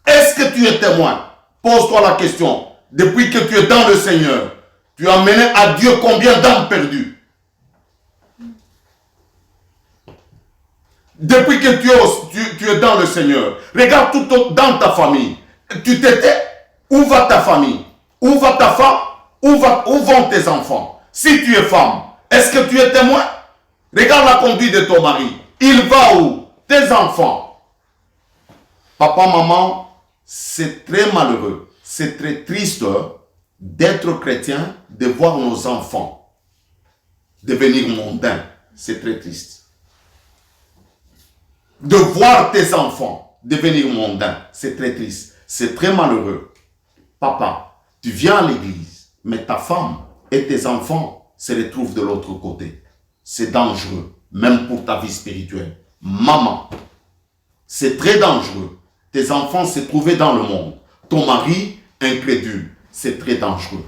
Est-ce que tu es témoin? Pose-toi la question. Depuis que tu es dans le Seigneur, tu as mené à Dieu combien d'âmes perdues? Depuis que tu es dans le Seigneur, regarde tout dans ta famille. Tu t'étais? Où va ta famille? Où va ta femme? Où vont tes enfants? Si tu es femme, est-ce que tu es témoin? Regarde la conduite de ton mari. Il va où? Tes enfants. Papa, maman, c'est très malheureux. C'est très triste d'être chrétien, de voir nos enfants devenir mondains. C'est très triste. De voir tes enfants devenir mondains, c'est très triste. C'est très malheureux. Papa, Tu viens à l'église, mais ta femme et tes enfants se retrouvent de l'autre côté. C'est dangereux, même pour ta vie spirituelle. Maman, c'est très dangereux. Tes enfants se trouvaient dans le monde. Ton mari, incrédule. C'est très dangereux.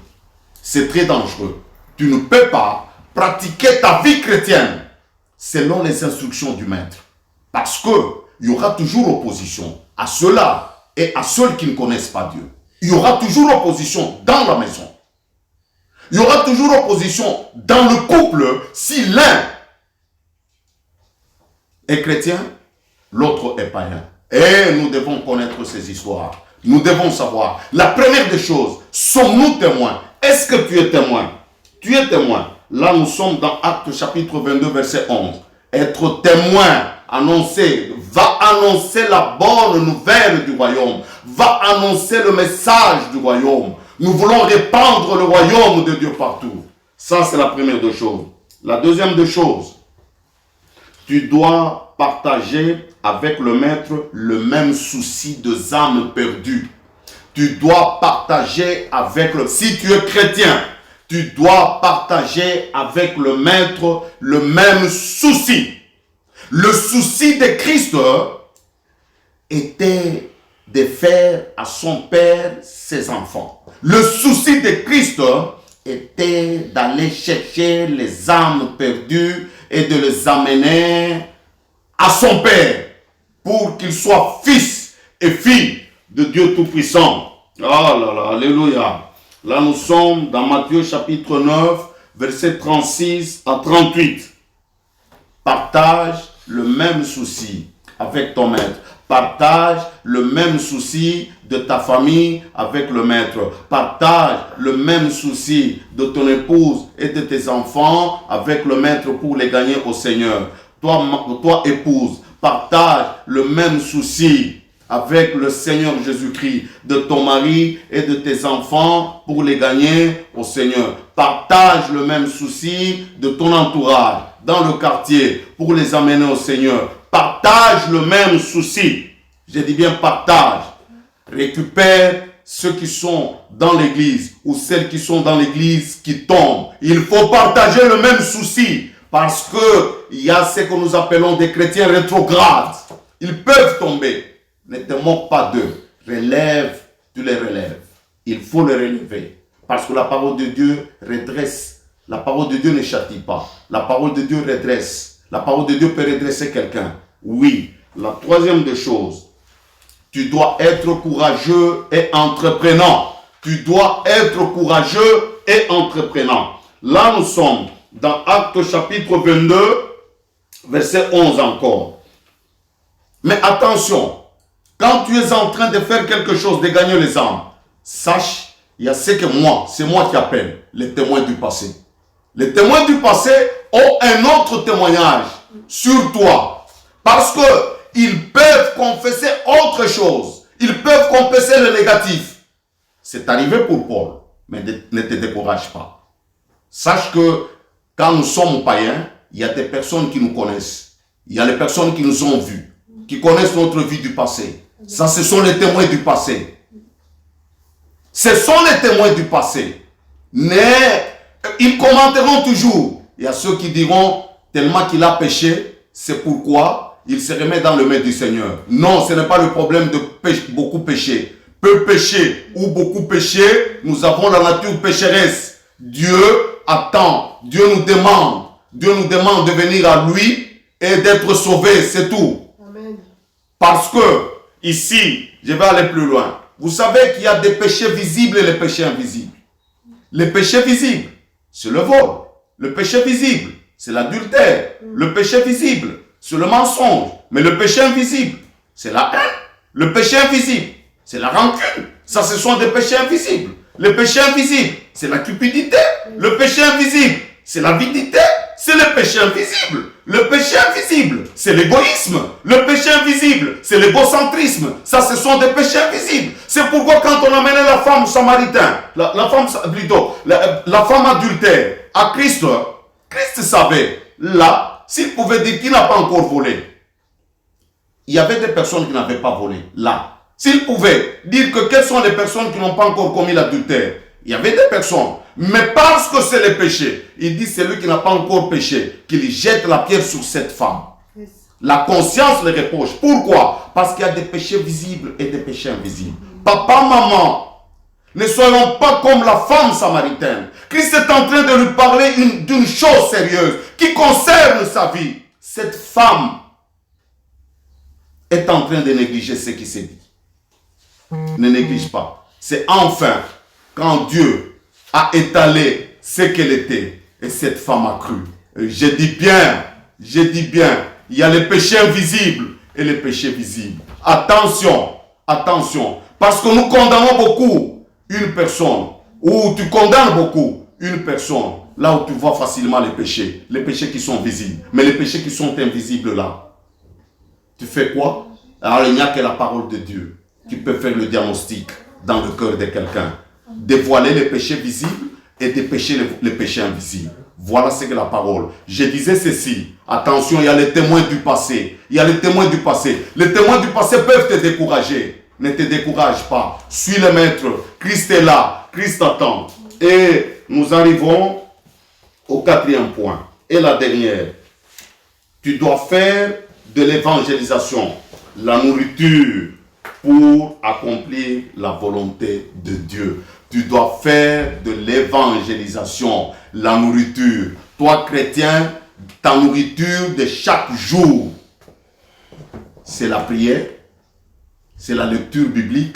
C'est très dangereux. Tu ne peux pas pratiquer ta vie chrétienne selon les instructions du maître. Parce qu'il y aura toujours opposition à ceux-là et à ceux qui ne connaissent pas Dieu. Il y aura toujours opposition dans la maison. Il y aura toujours opposition dans le couple si l'un est chrétien, l'autre est païen. Et nous devons connaître ces histoires. Nous devons savoir. La première des choses, sommes-nous témoins? Est-ce que tu es témoin? Tu es témoin. Là, nous sommes dans Actes chapitre 22, verset 11. Être témoin, annoncer, va annoncer la bonne nouvelle du royaume. Va annoncer le message du royaume. Nous voulons répandre le royaume de Dieu partout. Ça, c'est la première des choses. La deuxième des choses, tu dois partager avec le maître le même souci des âmes perdues. Tu dois partager avec le... Si tu es chrétien, tu dois partager avec le maître le même souci. Le souci de Christ était de faire à son Père ses enfants. Le souci de Christ était d'aller chercher les âmes perdues et de les amener à son Père pour qu'ils soient fils et filles de Dieu Tout-Puissant. Oh là là, alléluia. Là nous sommes dans Matthieu chapitre 9, versets 36 à 38. Partage le même souci avec ton maître. Partage le même souci de ta famille avec le maître. Partage le même souci de ton épouse et de tes enfants avec le maître pour les gagner au Seigneur. Toi épouse, partage le même souci avec le Seigneur Jésus-Christ de ton mari et de tes enfants pour les gagner au Seigneur. Partage le même souci de ton entourage dans le quartier pour les amener au Seigneur. Partage le même souci. Je dis bien partage. Récupère ceux qui sont dans l'église ou celles qui sont dans l'église qui tombent. Il faut partager le même souci parce qu'il y a ce que nous appelons des chrétiens rétrogrades. Ils peuvent tomber. Ne te moque pas d'eux. Relève, tu les relèves. Il faut les relever. Parce que la parole de Dieu redresse. La parole de Dieu ne châtie pas. La parole de Dieu redresse. La parole de Dieu peut redresser quelqu'un. Oui. La troisième des choses, tu dois être courageux et entreprenant. Tu dois être courageux et entreprenant. Là, nous sommes dans Actes chapitre 22, verset 11 encore. Mais attention, quand tu es en train de faire quelque chose, de gagner les âmes, sache, il y a ce que c'est moi qui appelle les témoins du passé. Les témoins du passé ont un autre témoignage sur toi. Parce qu'ils peuvent confesser autre chose. Ils peuvent confesser le négatif. C'est arrivé pour Paul, mais ne te décourage pas. Sache que quand nous sommes païens, il y a des personnes qui nous connaissent. Il y a les personnes qui nous ont vus, qui connaissent notre vie du passé. Ça, ce sont les témoins du passé. Ce sont les témoins du passé. Mais ils commenteront toujours. Il y a ceux qui diront, tellement qu'il a péché, c'est pourquoi il se remet dans le maître du Seigneur. Non, ce n'est pas le problème de beaucoup pécher. Peu pécher ou beaucoup pécher, nous avons la nature pécheresse. Dieu attend, Dieu nous demande de venir à lui et d'être sauvé, c'est tout. Amen. Parce que, ici, je vais aller plus loin. Vous savez qu'il y a des péchés visibles et les péchés invisibles. Les péchés visibles, c'est le vol. Le péché visible, c'est l'adultère. Le péché visible, c'est le mensonge. Mais le péché invisible, c'est la haine. Le péché invisible, c'est la rancune. Ça, ce sont des péchés invisibles. Le péché invisible, c'est la cupidité. Le péché invisible, c'est l'avidité. C'est le péché invisible. Le péché invisible, c'est l'égoïsme. Le péché invisible, c'est l'égocentrisme. Ça, ce sont des péchés invisibles. C'est pourquoi quand on amenait la femme samaritaine, la femme adultère à Christ, Christ savait, là, s'il pouvait dire qu'il n'a pas encore volé. Il y avait des personnes qui n'avaient pas volé, là. S'il pouvait dire que quelles sont les personnes qui n'ont pas encore commis l'adultère, Il y avait des personnes. Mais parce que c'est le péché, il dit celui qui n'a pas encore péché, qu'il jette la pierre sur cette femme. La conscience le reproche. Pourquoi? Parce qu'il y a des péchés visibles et des péchés invisibles. Papa, maman, ne soyons pas comme la femme samaritaine. Christ est en train de lui parler d'une chose sérieuse qui concerne sa vie. Cette femme est en train de négliger ce qui s'est dit. Ne néglige pas. C'est enfin quand Dieu a étalé ce qu'elle était et cette femme a cru. Je dis bien, il y a les péchés invisibles et les péchés visibles. Attention, attention, parce que nous condamnons beaucoup une personne, ou tu condamnes beaucoup une personne, là où tu vois facilement les péchés qui sont visibles, mais les péchés qui sont invisibles là, tu fais quoi? Alors il n'y a que la parole de Dieu qui peut faire le diagnostic dans le cœur de quelqu'un, dévoiler les péchés visibles et dépêcher les péchés invisibles. Voilà ce que la parole. Je disais ceci. Attention, il y a les témoins du passé. Il y a les témoins du passé. Les témoins du passé peuvent te décourager. Ne te décourage pas. Suis le maître. Christ est là. Christ attend. Et nous arrivons au 4e point. Et la dernière. Tu dois faire de l'évangélisation la nourriture pour accomplir la volonté de Dieu. Tu dois faire de l'évangélisation la nourriture. Toi, chrétien, ta nourriture de chaque jour, c'est la prière, c'est la lecture biblique,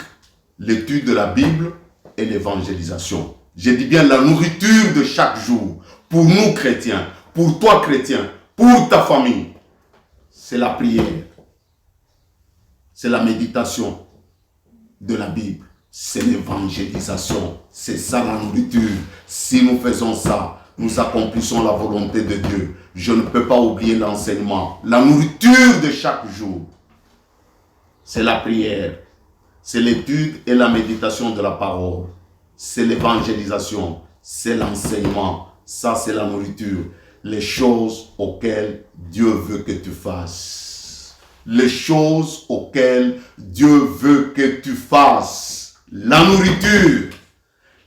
l'étude de la Bible et l'évangélisation. Je dis bien la nourriture de chaque jour. Pour nous, chrétiens, pour toi, chrétien, pour ta famille, c'est la prière, c'est la méditation de la Bible. C'est l'évangélisation. C'est ça la nourriture. Si nous faisons ça, nous accomplissons la volonté de Dieu. Je ne peux pas oublier l'enseignement. La nourriture de chaque jour, c'est la prière. C'est l'étude et la méditation de la parole. C'est l'évangélisation. C'est l'enseignement. Ça, c'est la nourriture. Les choses auxquelles Dieu veut que tu fasses. Les choses auxquelles Dieu veut que tu fasses. La nourriture,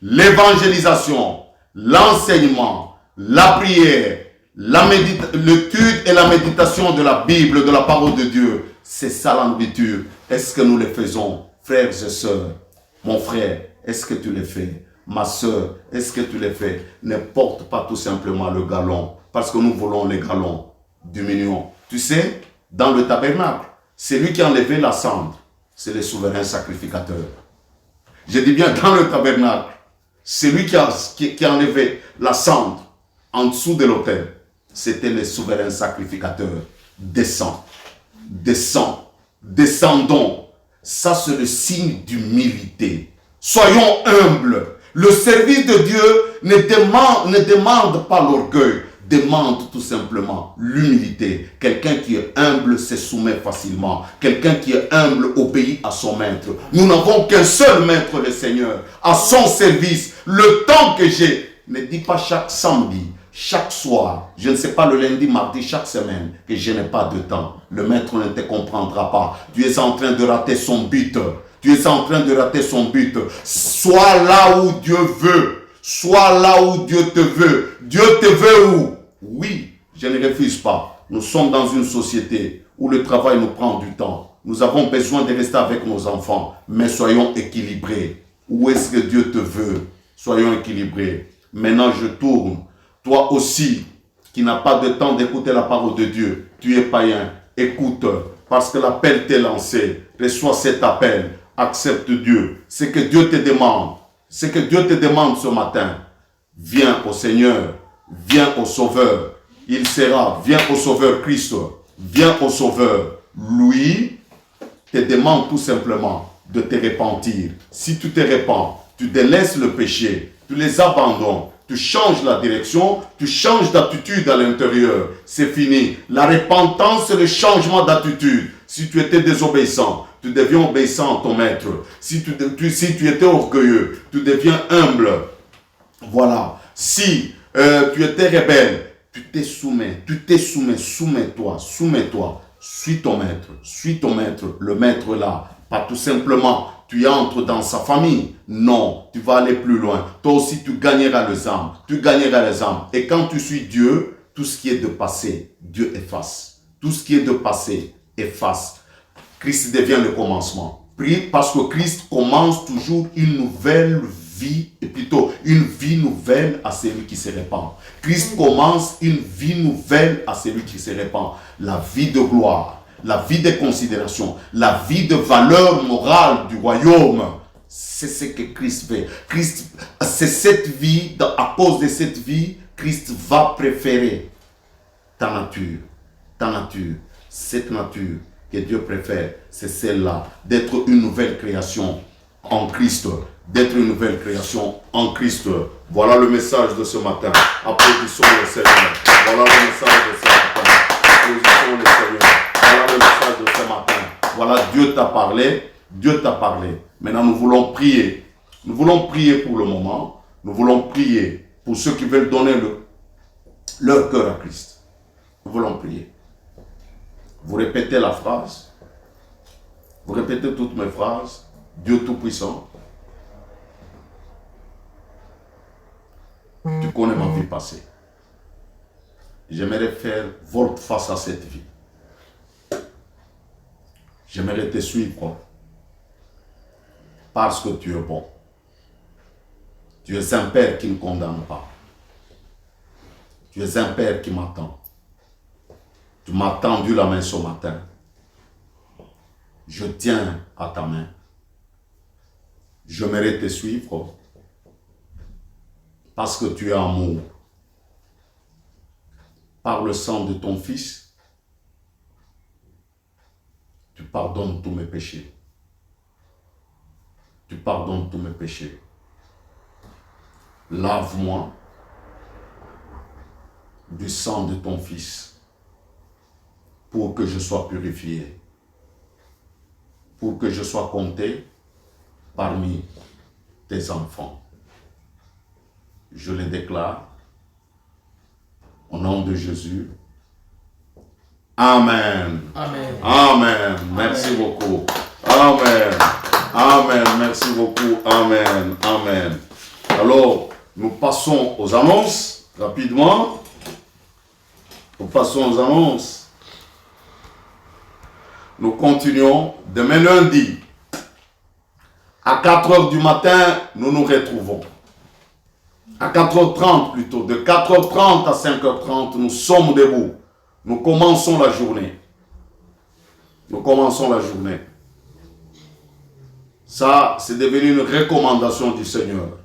l'évangélisation, l'enseignement, la prière, l'étude et la méditation de la Bible, de la parole de Dieu. C'est ça la nourriture. Est-ce que nous le faisons, frères et sœurs? Mon frère, est-ce que tu le fais? Ma sœur, est-ce que tu le fais? Ne porte pas tout simplement le galon, parce que nous voulons les galons. Diminuons. Tu sais, dans le tabernacle, c'est lui qui a enlevé la cendre. C'est le souverain sacrificateur. Je dis bien dans le tabernacle, c'est lui qui a enlevé la cendre en dessous de l'autel. C'était le souverain sacrificateur. Descends, descendons. Ça, c'est le signe d'humilité. Soyons humbles. Le service de Dieu ne demande pas l'orgueil, demande tout simplement l'humilité. Quelqu'un qui est humble se soumet facilement. Quelqu'un qui est humble obéit à son maître. Nous n'avons qu'un seul maître, le Seigneur, à son service. Le temps que j'ai, ne dis pas chaque samedi, chaque soir, je ne sais pas le lundi, mardi, chaque semaine, que je n'ai pas de temps. Le maître ne te comprendra pas. Tu es en train de rater son but. Tu es en train de rater son but. Sois là où Dieu veut. Sois là où Dieu te veut. Dieu te veut où? Oui, je ne refuse pas. Nous sommes dans une société où le travail nous prend du temps. Nous avons besoin de rester avec nos enfants. Mais soyons équilibrés. Où est-ce que Dieu te veut? Soyons équilibrés. Maintenant, je tourne. Toi aussi, qui n'as pas de temps d'écouter la parole de Dieu, tu es païen. Écoute, parce que l'appel t'est lancé. Reçois cet appel. Accepte Dieu. C'est que Dieu te demande. C'est que Dieu te demande ce matin. Viens au Seigneur. Viens au Sauveur. Il sera. Viens au Sauveur Christ. Viens au Sauveur. Lui te demande tout simplement de te repentir. Si tu te repens, tu délaisses le péché, tu les abandonnes, tu changes la direction, tu changes d'attitude à l'intérieur. C'est fini. La repentance, c'est le changement d'attitude. Si tu étais désobéissant, tu deviens obéissant à ton maître. Si tu étais orgueilleux, tu deviens humble. Voilà. Si tu étais rebelle, tu te soumets. Soumets-toi. Suis ton maître. Le maître là. Pas tout simplement, tu entres dans sa famille. Non, tu vas aller plus loin. Toi aussi, tu gagneras les âmes. Tu gagneras les âmes. Et quand tu suis Dieu, tout ce qui est de passé, Dieu efface. Tout ce qui est de passé, efface. Christ devient le commencement. Prie parce que Christ commence toujours une nouvelle vie, et plutôt une vie nouvelle à celui qui se répand. Christ commence une vie nouvelle à celui qui se répand. La vie de gloire, la vie de considération, la vie de valeur morale du royaume. C'est ce que Christ fait. Christ, c'est cette vie, à cause de cette vie, Christ va préférer ta nature. Ta nature, cette nature que Dieu préfère, c'est celle-là, d'être une nouvelle création en Christ. D'être une nouvelle création en Christ. Voilà le message de ce matin. Applaudissons le Seigneur. Voilà le message de ce matin. Applaudissons le Seigneur. Voilà le message de ce matin. Voilà, Dieu t'a parlé. Dieu t'a parlé. Maintenant, nous voulons prier. Nous voulons prier pour le moment. Nous voulons prier pour ceux qui veulent donner leur cœur à Christ. Nous voulons prier. Vous répétez la phrase. Vous répétez toutes mes phrases. Dieu Tout-Puissant. Tu connais ma vie passée. J'aimerais faire volte-face à cette vie. J'aimerais te suivre parce que tu es bon. Tu es un Père qui ne condamne pas. Tu es un Père qui m'attend. Tu m'as tendu la main ce matin. Je tiens à ta main. J'aimerais te suivre parce que tu es amour. Par le sang de ton Fils, tu pardonnes tous mes péchés. Tu pardonnes tous mes péchés. Lave-moi du sang de ton Fils pour que je sois purifié, pour que je sois compté parmi tes enfants. Je les déclare au nom de Jésus. Amen. Amen. Amen. Merci beaucoup. Amen. Amen. Merci beaucoup. Amen. Amen. Alors, nous passons aux annonces rapidement. Nous passons aux annonces. Nous continuons demain lundi. À 4h du matin, nous nous retrouvons. À 4h30 plutôt. De 4h30 à 5h30, nous sommes debout. Nous commençons la journée. Nous commençons la journée. Ça, c'est devenu une recommandation du Seigneur.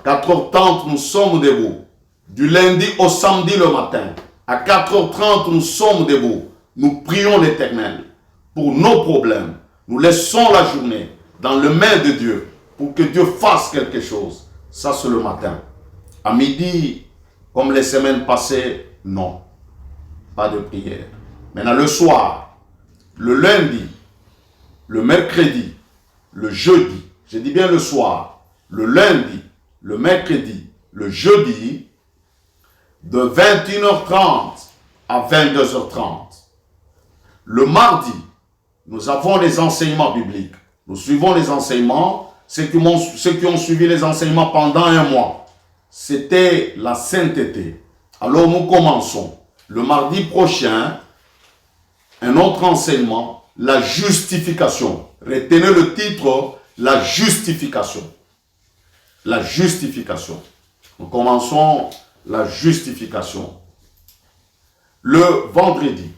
4h30, nous sommes debout. Du lundi au samedi le matin. À 4h30, nous sommes debout. Nous prions l'Éternel pour nos problèmes. Nous laissons la journée dans les mains de Dieu pour que Dieu fasse quelque chose. Ça, c'est le matin. À midi, comme les semaines passées, non. Pas de prière. Maintenant, le soir, le lundi, le mercredi, le jeudi, je dis bien le soir, le lundi, le mercredi, le jeudi, de 21h30 à 22h30. Le mardi, nous avons les enseignements bibliques. Nous suivons les enseignements. Ceux qui ont suivi les enseignements pendant un mois, c'était la sainteté. Alors nous commençons le mardi prochain un autre enseignement, la justification. Retenez le titre, la justification. La justification. Nous commençons la justification. Le vendredi,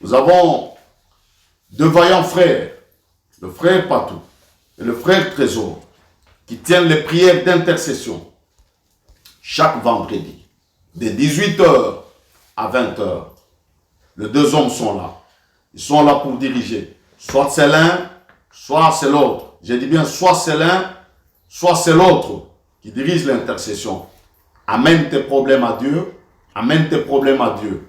nous avons deux vaillants frères, le frère Patou et le frère Trésor, qui tiennent les prières d'intercession chaque vendredi, de 18h à 20h. Les deux hommes sont là. Ils sont là pour diriger. Soit c'est l'un, soit c'est l'autre. Je dis bien soit c'est l'un, soit c'est l'autre qui dirige l'intercession. Amène tes problèmes à Dieu. Amène tes problèmes à Dieu.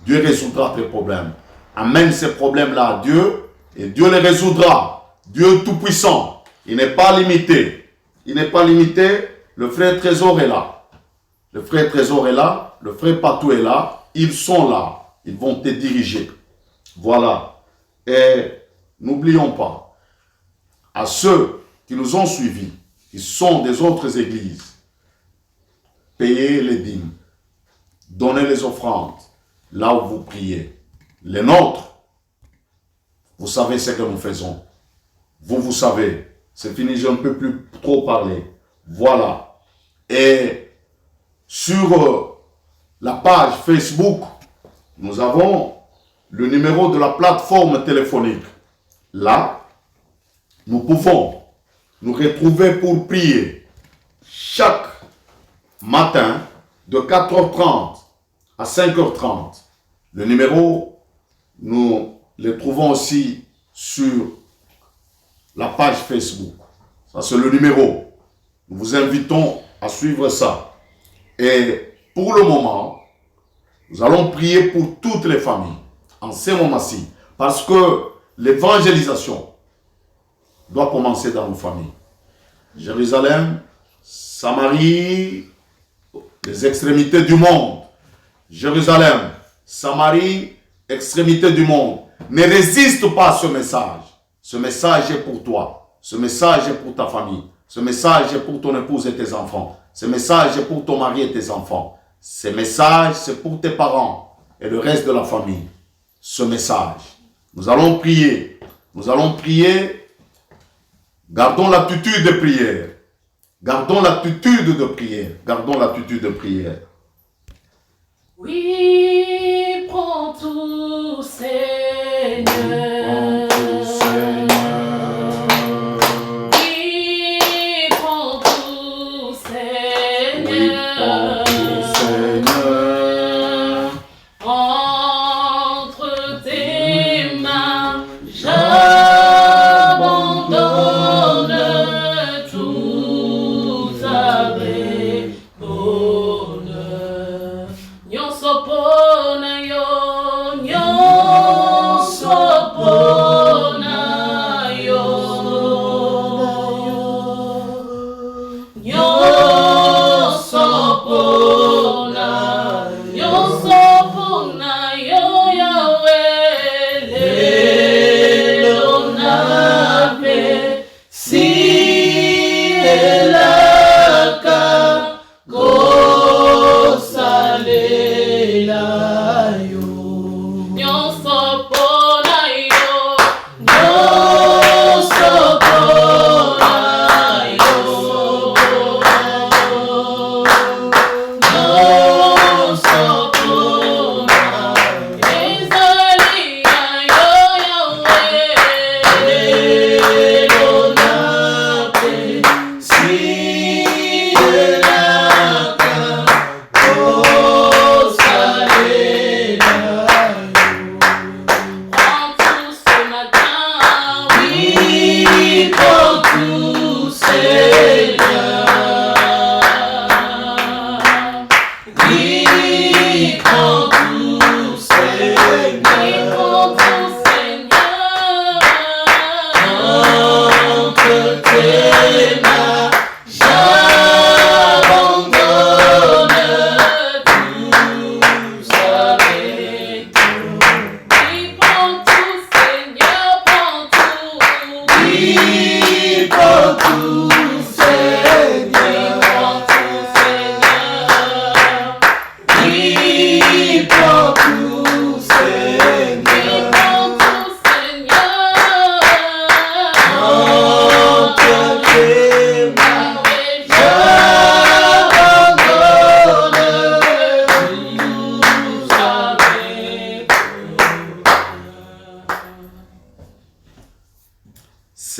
Dieu résoudra tes problèmes. Amène ces problèmes-là à Dieu et Dieu les résoudra. Dieu tout-puissant. Il n'est pas limité. Il n'est pas limité. Le frère Trésor est là. Le frère Trésor est là. Le frère Patou est là. Ils sont là. Ils vont te diriger. Voilà. Et n'oublions pas, à ceux qui nous ont suivis, qui sont des autres églises, payez les dîmes, donnez les offrandes, là où vous priez. Les nôtres, vous savez ce que nous faisons. Vous savez. C'est fini, je ne peux plus trop parler. Voilà. Et sur la page Facebook, nous avons le numéro de la plateforme téléphonique. Là, nous pouvons nous retrouver pour prier chaque matin de 4h30 à 5h30. Le numéro, nous le trouvons aussi sur la page Facebook. Ça, c'est le numéro. Nous vous invitons à suivre ça. Et pour le moment, nous allons prier pour toutes les familles en ce moment-ci. Parce que l'évangélisation doit commencer dans nos familles. Jérusalem, Samarie, les extrémités du monde. Jérusalem, Samarie, extrémités du monde. Ne résiste pas à ce message. Ce message est pour toi. Ce message est pour ta famille. Ce message est pour ton épouse et tes enfants. Ce message est pour ton mari et tes enfants. Ce message, c'est pour tes parents et le reste de la famille. Ce message. Nous allons prier. Nous allons prier. Gardons l'attitude de prière. Gardons l'attitude de prière. Gardons l'attitude de prière. Oui, prends tout, Seigneur.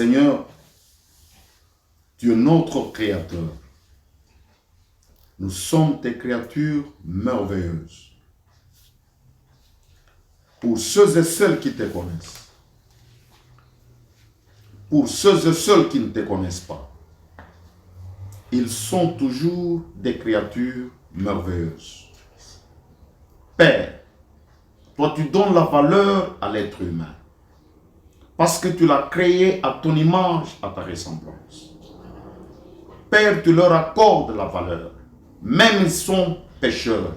Seigneur, tu es notre Créateur. Nous sommes tes créatures merveilleuses. Pour ceux et celles qui te connaissent, pour ceux et celles qui ne te connaissent pas, ils sont toujours des créatures merveilleuses. Père, toi tu donnes la valeur à l'être humain. Parce que tu l'as créé à ton image, à ta ressemblance. Père, tu leur accordes la valeur. Même ils sont pécheurs.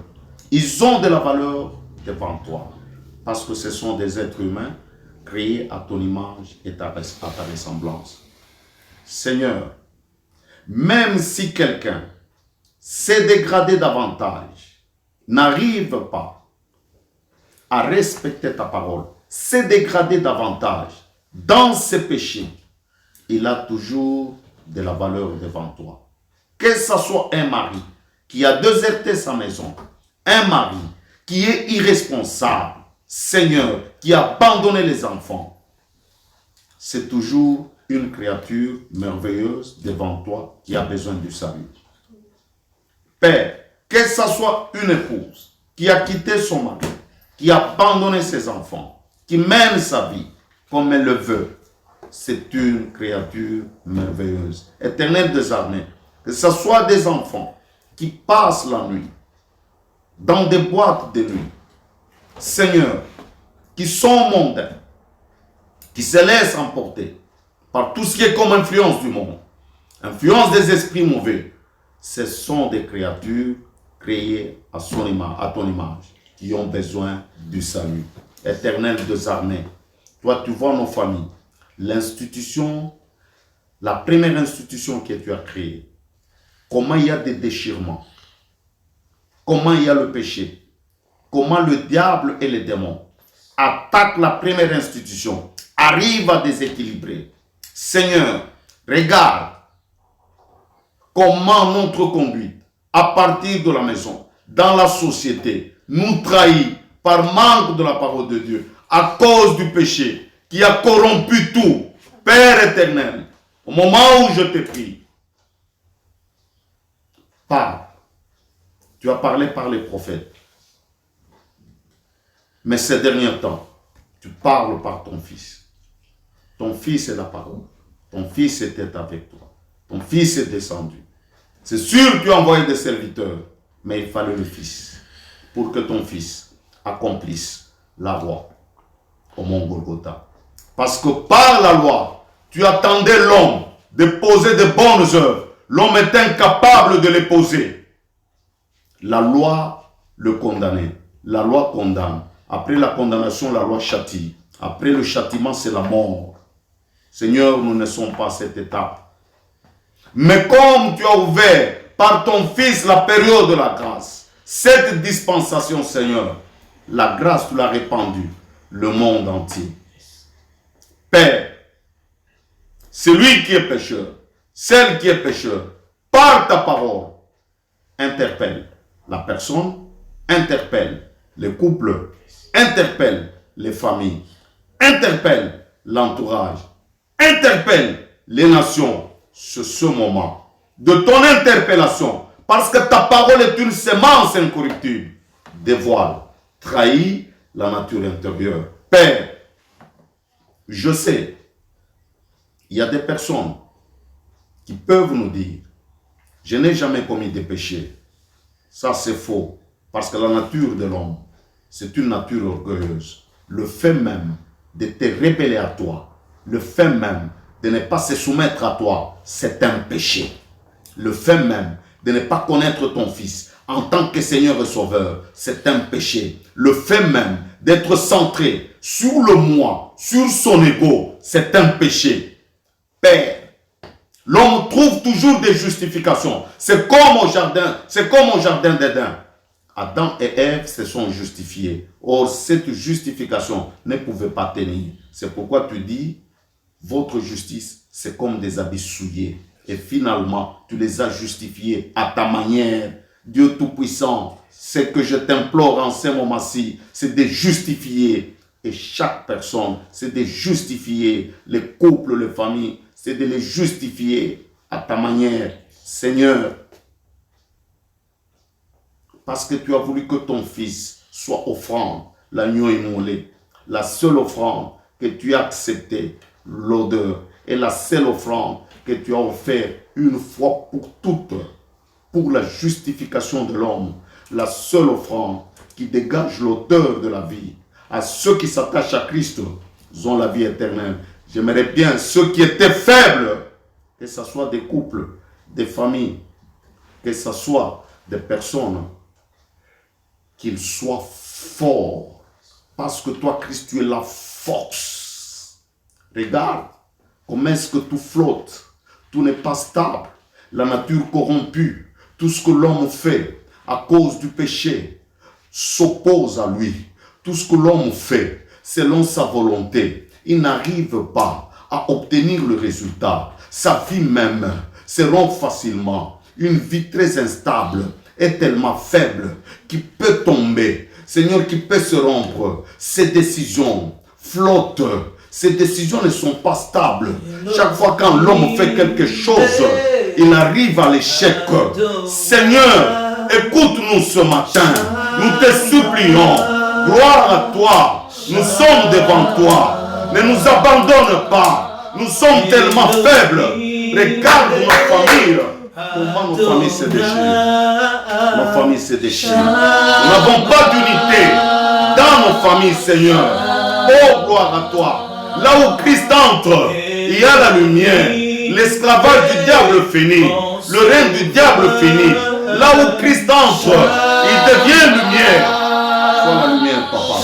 Ils ont de la valeur devant toi. Parce que ce sont des êtres humains créés à ton image et à ta ressemblance. Seigneur, même si quelqu'un s'est dégradé davantage, n'arrive pas à respecter ta parole, s'est dégradé davantage dans ses péchés, il a toujours de la valeur devant toi. Que ce soit un mari qui a déserté sa maison, un mari qui est irresponsable, Seigneur, qui a abandonné les enfants, c'est toujours une créature merveilleuse devant toi qui a besoin du salut. Père, que ce soit une épouse qui a quitté son mari, qui a abandonné ses enfants, qui mène sa vie comme elle le veut, c'est une créature merveilleuse. Éternel des armées, que ce soit des enfants qui passent la nuit dans des boîtes de nuit, Seigneur, qui sont mondains, qui se laissent emporter par tout ce qui est comme influence du monde, influence des esprits mauvais, ce sont des créatures créées à ton image, qui ont besoin du salut. Éternel des armées, toi tu vois nos familles, l'institution, la première institution que tu as créée, comment il y a des déchirements, comment il y a le péché, comment le diable et les démons attaquent la première institution, arrivent à déséquilibrer. Seigneur, regarde comment notre conduite, à partir de la maison, dans la société, nous trahit par manque de la parole de Dieu, à cause du péché qui a corrompu tout. Père éternel, au moment où je te prie, parle. Tu as parlé par les prophètes. Mais ces derniers temps, tu parles par ton Fils. Ton Fils est la parole. Ton Fils était avec toi. Ton Fils est descendu. C'est sûr que tu as envoyé des serviteurs, mais il fallait le Fils pour que ton Fils accomplisse la loi au mont Golgotha. Parce que par la loi, tu attendais l'homme de poser de bonnes œuvres. L'homme est incapable de les poser. La loi le condamnait. La loi condamne. Après la condamnation, la loi châtie. Après le châtiment, c'est la mort. Seigneur, nous ne sommes pas à cette étape. Mais comme tu as ouvert par ton Fils la période de la grâce, cette dispensation, Seigneur, la grâce, tu l'as répandue, le monde entier. Père, celui qui est pécheur, celle qui est pécheur, par ta parole, interpelle la personne, interpelle les couples, interpelle les familles, interpelle l'entourage, interpelle les nations. C'est ce moment de ton interpellation, parce que ta parole est une semence incorruptible, dévoile, trahit la nature intérieure. Père, je sais, il y a des personnes qui peuvent nous dire, je n'ai jamais commis de péché. Ça c'est faux, parce que la nature de l'homme, c'est une nature orgueilleuse. Le fait même de te rébeller à toi, le fait même de ne pas se soumettre à toi, c'est un péché. Le fait même de ne pas connaître ton Fils en tant que Seigneur et Sauveur, c'est un péché. Le fait même d'être centré sur le moi, sur son ego, c'est un péché. Père, l'homme trouve toujours des justifications. C'est comme au jardin d'Éden. Adam et Ève se sont justifiés. Or, cette justification ne pouvait pas tenir. C'est pourquoi tu dis, votre justice, c'est comme des habits souillés. Et finalement, tu les as justifiés à ta manière. Dieu Tout-Puissant, ce que je t'implore en ce moment-ci, c'est de justifier. Et chaque personne, c'est de justifier. Les couples, les familles, c'est de les justifier à ta manière. Seigneur, parce que tu as voulu que ton Fils soit offrande, l'agneau immolé, la seule offrande que tu as acceptée, l'odeur, et la seule offrande que tu as offerte une fois pour toutes, pour la justification de l'homme, la seule offrande qui dégage l'odeur de la vie. À ceux qui s'attachent à Christ, ils ont la vie éternelle. J'aimerais bien ceux qui étaient faibles, que ce soit des couples, des familles, que ce soit des personnes, qu'ils soient forts. Parce que toi, Christ, tu es la force. Regarde comment est-ce que tu flottes. Tout n'est pas stable. La nature corrompue, tout ce que l'homme fait à cause du péché s'oppose à lui. Tout ce que l'homme fait selon sa volonté, il n'arrive pas à obtenir le résultat. Sa vie même se rompt facilement. Une vie très instable est tellement faible qu'il peut tomber. Seigneur, qui peut se rompre. Ses décisions flottent. Ces décisions ne sont pas stables. Chaque fois quand l'homme fait quelque chose, il arrive à l'échec. Seigneur, écoute-nous ce matin. Nous te supplions. Gloire à toi. Nous sommes devant toi. Ne nous abandonne pas. Nous sommes tellement faibles. Regarde nos familles. Comment nos familles se déchirent. Nos familles se déchirent. Nous n'avons pas d'unité dans nos familles, Seigneur. Oh, gloire à toi. Là où Christ entre, il y a la lumière. L'esclavage du diable finit. Le règne du diable finit. Là où Christ entre, il devient lumière. Sois la lumière, papa.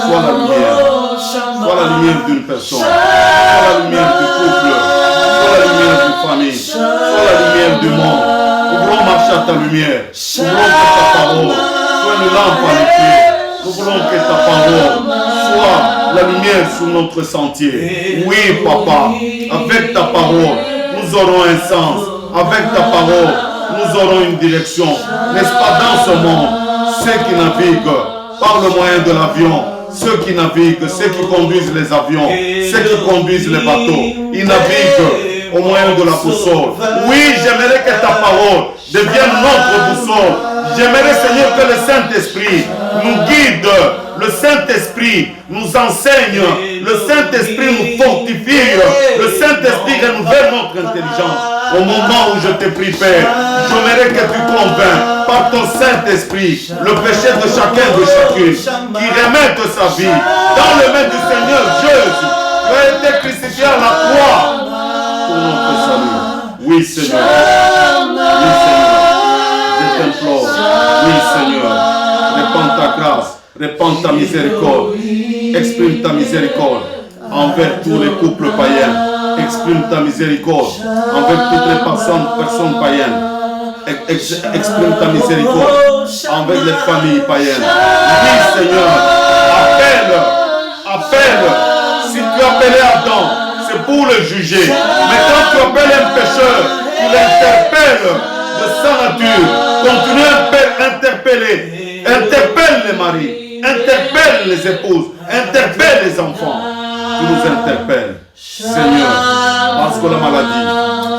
Sois la lumière. Sois la lumière d'une personne. Sois la lumière du couple. Sois la lumière d'une famille. Sois la lumière du monde. Nous voulons marcher à ta lumière. Nous voulons que ta parole soit une lampe à l'éclair. Nous voulons que ta parole soit la lumière sur notre sentier. Oui, papa, avec ta parole, nous aurons un sens. Avec ta parole, nous aurons une direction. N'est-ce pas dans ce monde, ceux qui naviguent par le moyen de l'avion, ceux qui naviguent, ceux qui conduisent les avions, ceux qui conduisent les bateaux, ils naviguent au moyen de la boussole. Oui, j'aimerais que ta parole devienne notre boussole. J'aimerais, Seigneur, que le Saint-Esprit nous guide, le Saint-Esprit nous enseigne, le Saint-Esprit nous fortifie, le Saint-Esprit renouvelle notre intelligence. Au moment où je te prie, Père, j'aimerais que tu convainques par ton Saint-Esprit le péché de chacun de chacune, qui remette sa vie dans les mains du Seigneur Jésus. Tu as été crucifié à la croix pour notre salut. Oui, Seigneur. Oui, Seigneur. Je t'implore. Oui, Seigneur. Répands ta grâce. Répands ta miséricorde. Exprime ta miséricorde envers tous les couples païens. Exprime ta miséricorde envers toutes les personnes païennes. Exprime ta miséricorde envers les familles païennes. Oui, Seigneur. Appelle. Si tu appelais Adam, c'est pour le juger. Mais quand tu appelles un pécheur, tu l'interpelles de sa nature. Continue à interpeller. Interpelle les maris. Interpelle les épouses. Interpelle les enfants. Tu nous interpelles, Seigneur, parce que la maladie,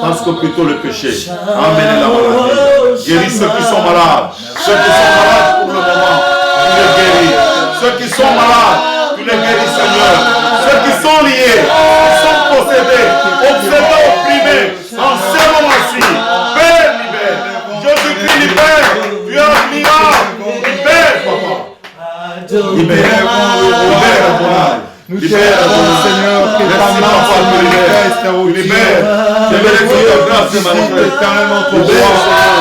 parce que plutôt le péché a amené la maladie. Guéris ceux qui sont malades. Ceux qui sont malades pour le moment, tu les guéris. Ceux qui sont malades, tu les guéris, Seigneur. Ceux qui sont liés, qui sont possédés, obsédés, opprimés, en ce moment-ci, Père, libère. Jésus-Christ, libère. Tu es un miracle. Libère, papa. Libère, Adonai. Nous te prions, Seigneur, que ta main soit manifeste au Dieu. J'aimerais que ta grâce se manifeste éternellement ton droit.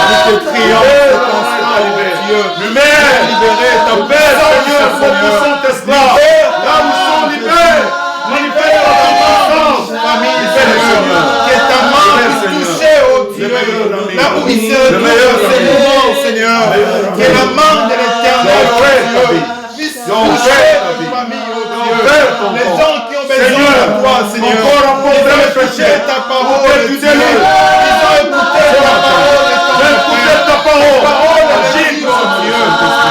Nous te prions, Dieu. Lumière, libérer ta paix, Seigneur, pour sont esclaves. Là où ils sont libérés, manifeste la puissance. Famille, Seigneur. Que ta main puisse toucher, oh Dieu. Là où ils se retrouvent, ces moments, Seigneur. Que la main de l'Éternel, puisse toucher notre famille, oh Dieu. Les gens qui ont besoin de toi, Seigneur. Ils ont écouté ta parole, Dieu. Ils ont écouté ta parole. Écoutez ta parole. Agis, oh Dieu.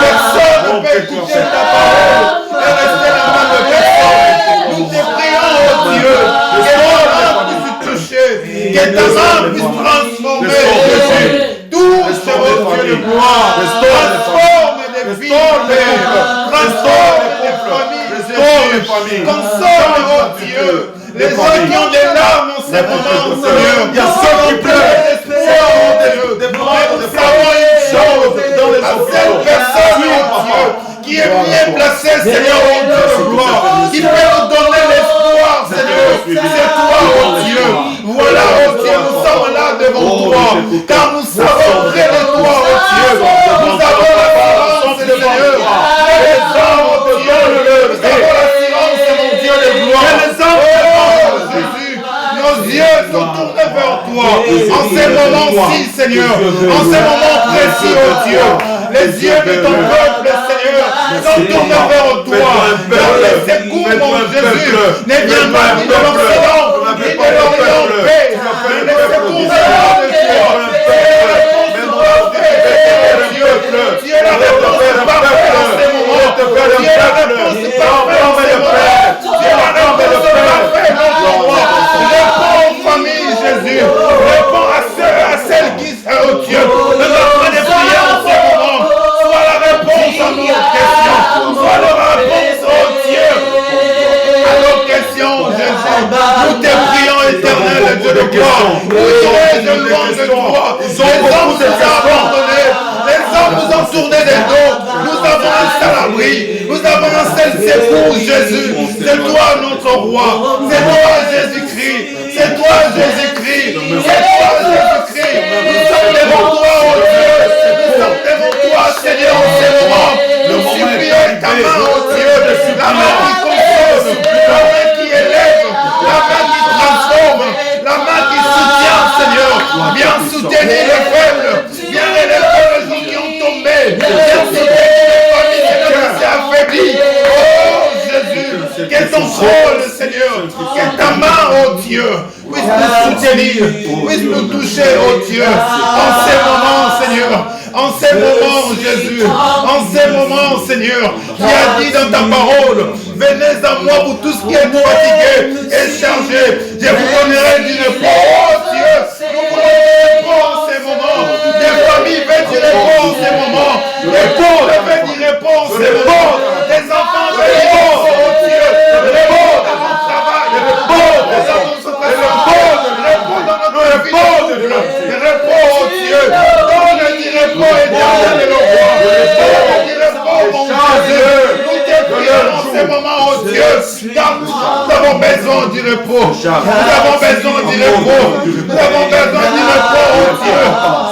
Personne ne peut écouter ta parole et rester la main de personne. Nous te prions, oh Dieu, que ta main puisse toucher, que ta main puisse transformer tout ce oh Dieu de gloire. Transforme des vies, transforme des familles, console, oh Dieu, les gens qui ont des larmes en ce moment, Seigneur. Il y a ceux qui pleurent, nous savons une chose, à cette personne, oh Dieu, qui est bien placée, Seigneur, oh Dieu de gloire, qui peut nous donner l'espoir, Seigneur, c'est toi, oh Dieu. Voilà, oh Dieu, nous sommes là devant toi, car nous savons près de toi, oh Dieu. Nous avons l'assurance, Seigneur, les hommes, oh Dieu, nous avons l'assurance, mon Dieu de gloire. Oh Jésus, nos yeux se tournent vers toi. En ces moments-ci, Seigneur, en ces moments précis, oh Dieu, les yeux de ton peuple, Seigneur, se tournent vers toi. Dans les secours, mon Jésus, ne viens pas ni de l'Occident, ni de l'Orient, Père. Les secours venant de toi. Tu es la réponse parfaite en ces moments. Tu es la réponse parfaite en ces moments. Tu es la réponse parfaite en ce moment. Réponds aux familles, Jésus. Réponds à ceux et à celles qui, oh Dieu, nous sont en train de prier en ce moment. Sois la réponse à nos questions. Sois la réponse, oh Dieu, à nos questions, Jésus. Nous te prions, éternel Dieu de gloire. Où est le nom de toi? Les hommes se sont abandonnés. Les hommes nous ont tourné les dos. Nous avons un seul abri. Nous avons un seul secours, Jésus. C'est toi notre roi. C'est toi Jésus-Christ. C'est toi Jésus-Christ. C'est toi Jésus-Christ. Nous sommes devant toi, oh Dieu. Nous sommes devant toi, Seigneur, en ces moments. Nous supplions ta main, oh Dieu. La main qui console. La main qui élève. La main qui transforme. La main qui soutient, Seigneur. Viens soutenir les faibles. Viens élever les gens qui ont tombé. Viens soutenir les familles qui s'est affaiblies. Oh Jésus, qu'est ton rôle, Seigneur. Qu'est ta main, oh Dieu. Puisse nous soutenir. Puisse nous toucher, oh Dieu. En ces moments, Seigneur. En ces moments, Jésus. En ces moments, Seigneur. Qui a dit dans ta parole, venez à moi pour tout ce qui est fatigué et chargé. Je vous donnerai du repos. Oh Dieu, nous voulons du repos en ces moments. Les familles veulent du repos en ces moments. Les pauvres veulent du repos en ces moments. Les enfants veulent du repos, oh Dieu. Le repos dans mon travail. Le repos dans notre travail. Le repos dans notre vie. Le repos, oh Dieu. Donne du repos éternel et le roi. Donne du repos, mon Jésus. Nous te prions en ces moments, oh Dieu. Car nous avons besoin du repos. Nous avons besoin du repos. Nous avons besoin du repos, oh Dieu.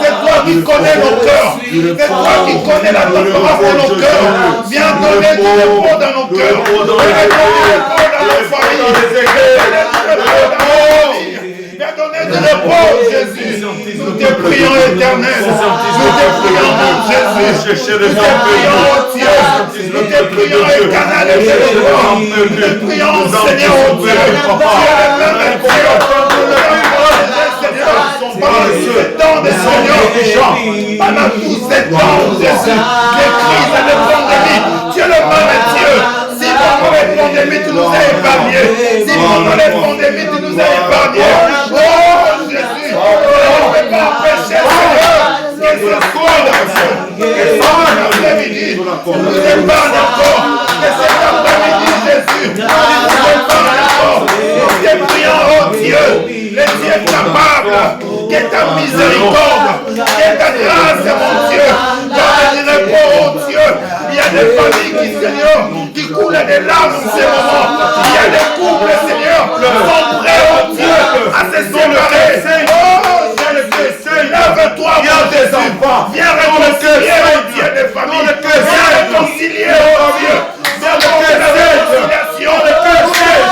C'est toi qui connais nos cœurs. C'est toi qui connais la tempérance de nos cœurs. Viens donner du repos dans nos cœurs. Viens donner du repos dans nos familles. Viens donner du repos, Jésus. Nous te prions, éternel. Nous te prions, mon Jésus. Nous te prions, oh Dieu. Nous te prions, éternel et Jésus. Nous te prions, Seigneur, oh Dieu. Tu es le même Dieu. Pendant ce temps de Seigneur, pendant tous ces temps, Jésus, les crises et les pandémies, tu es le même Dieu. Si pendant les pandémies, tu nous as épargnés. Si pendant les pandémies, tu nous as épargnés. Oh Jésus, on ne peut pas empêcher, Seigneur, que ce soir, que cet après-midi, tu nous épargnes encore. Que cet après-midi, Jésus, tu nous épargnes encore. Nous te prions, oh Dieu, les dieux capables, que ta miséricorde, que ta grâce, mon Dieu, donne du repos, oh Dieu. Il y a des familles qui, Seigneur, qui coulent des larmes en ces moments. Il y a des couples, Seigneur, qui sont prêts, oh Dieu, à se séparer. Oh, lève-toi, mon Jésus. Viens réconcilier, oh Dieu, des familles. Viens réconcilier, oh Dieu. Viens donner la réconciliation. Nous te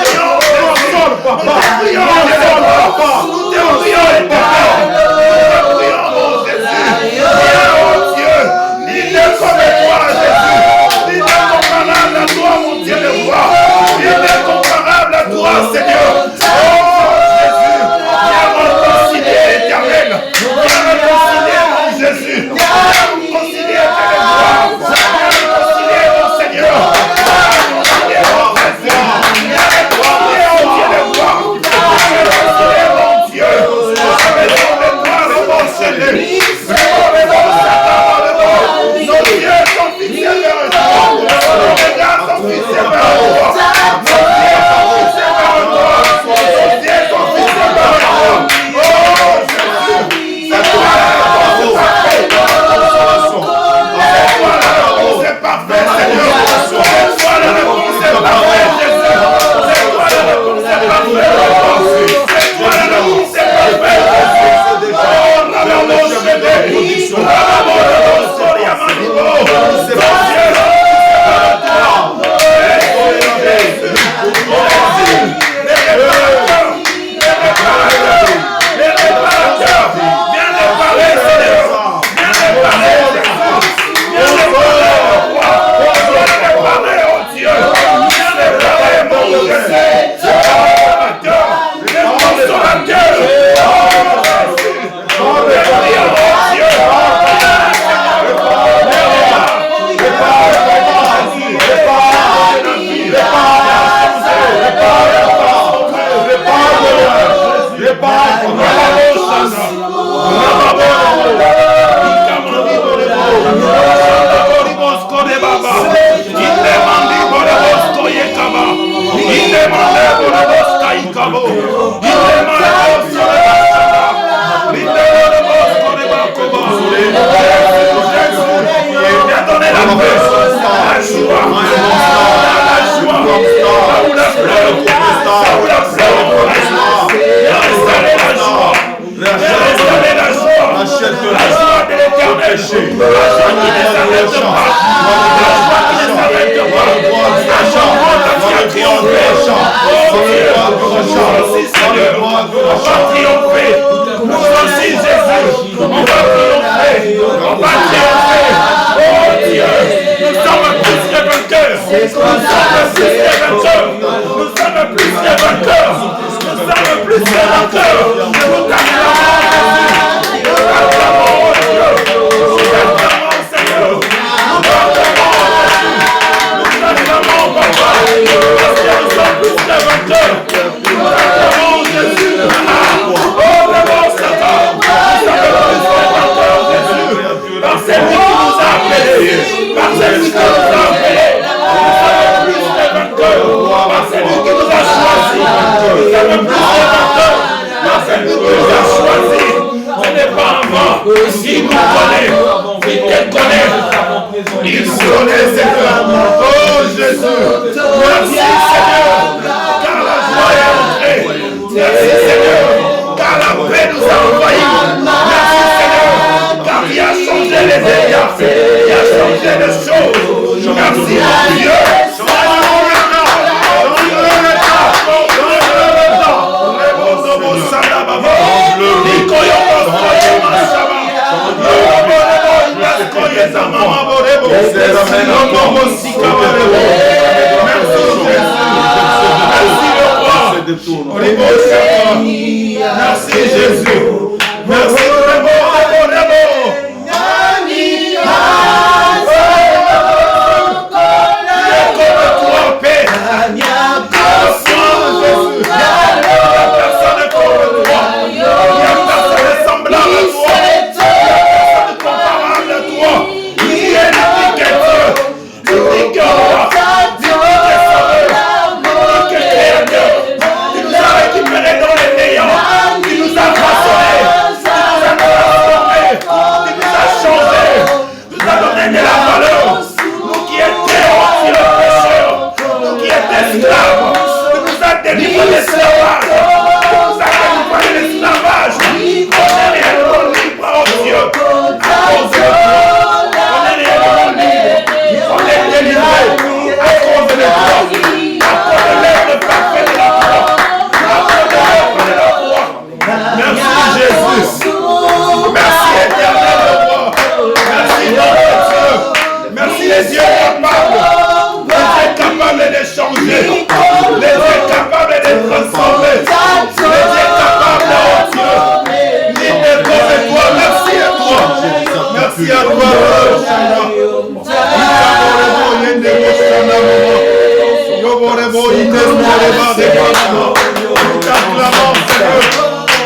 prions, nous te prions, éternel. Nous te prions, mon Jésus. Viens, oh Dieu. Il est comme toi, Jésus. Il est comparable à toi, mon Dieu de gloire. Il est comparable à toi, Seigneur. Oh Jésus, viens réconcilier, éternel. Viens réconcilier, mon Jésus.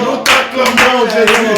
Nous t'acclamons, Jésus.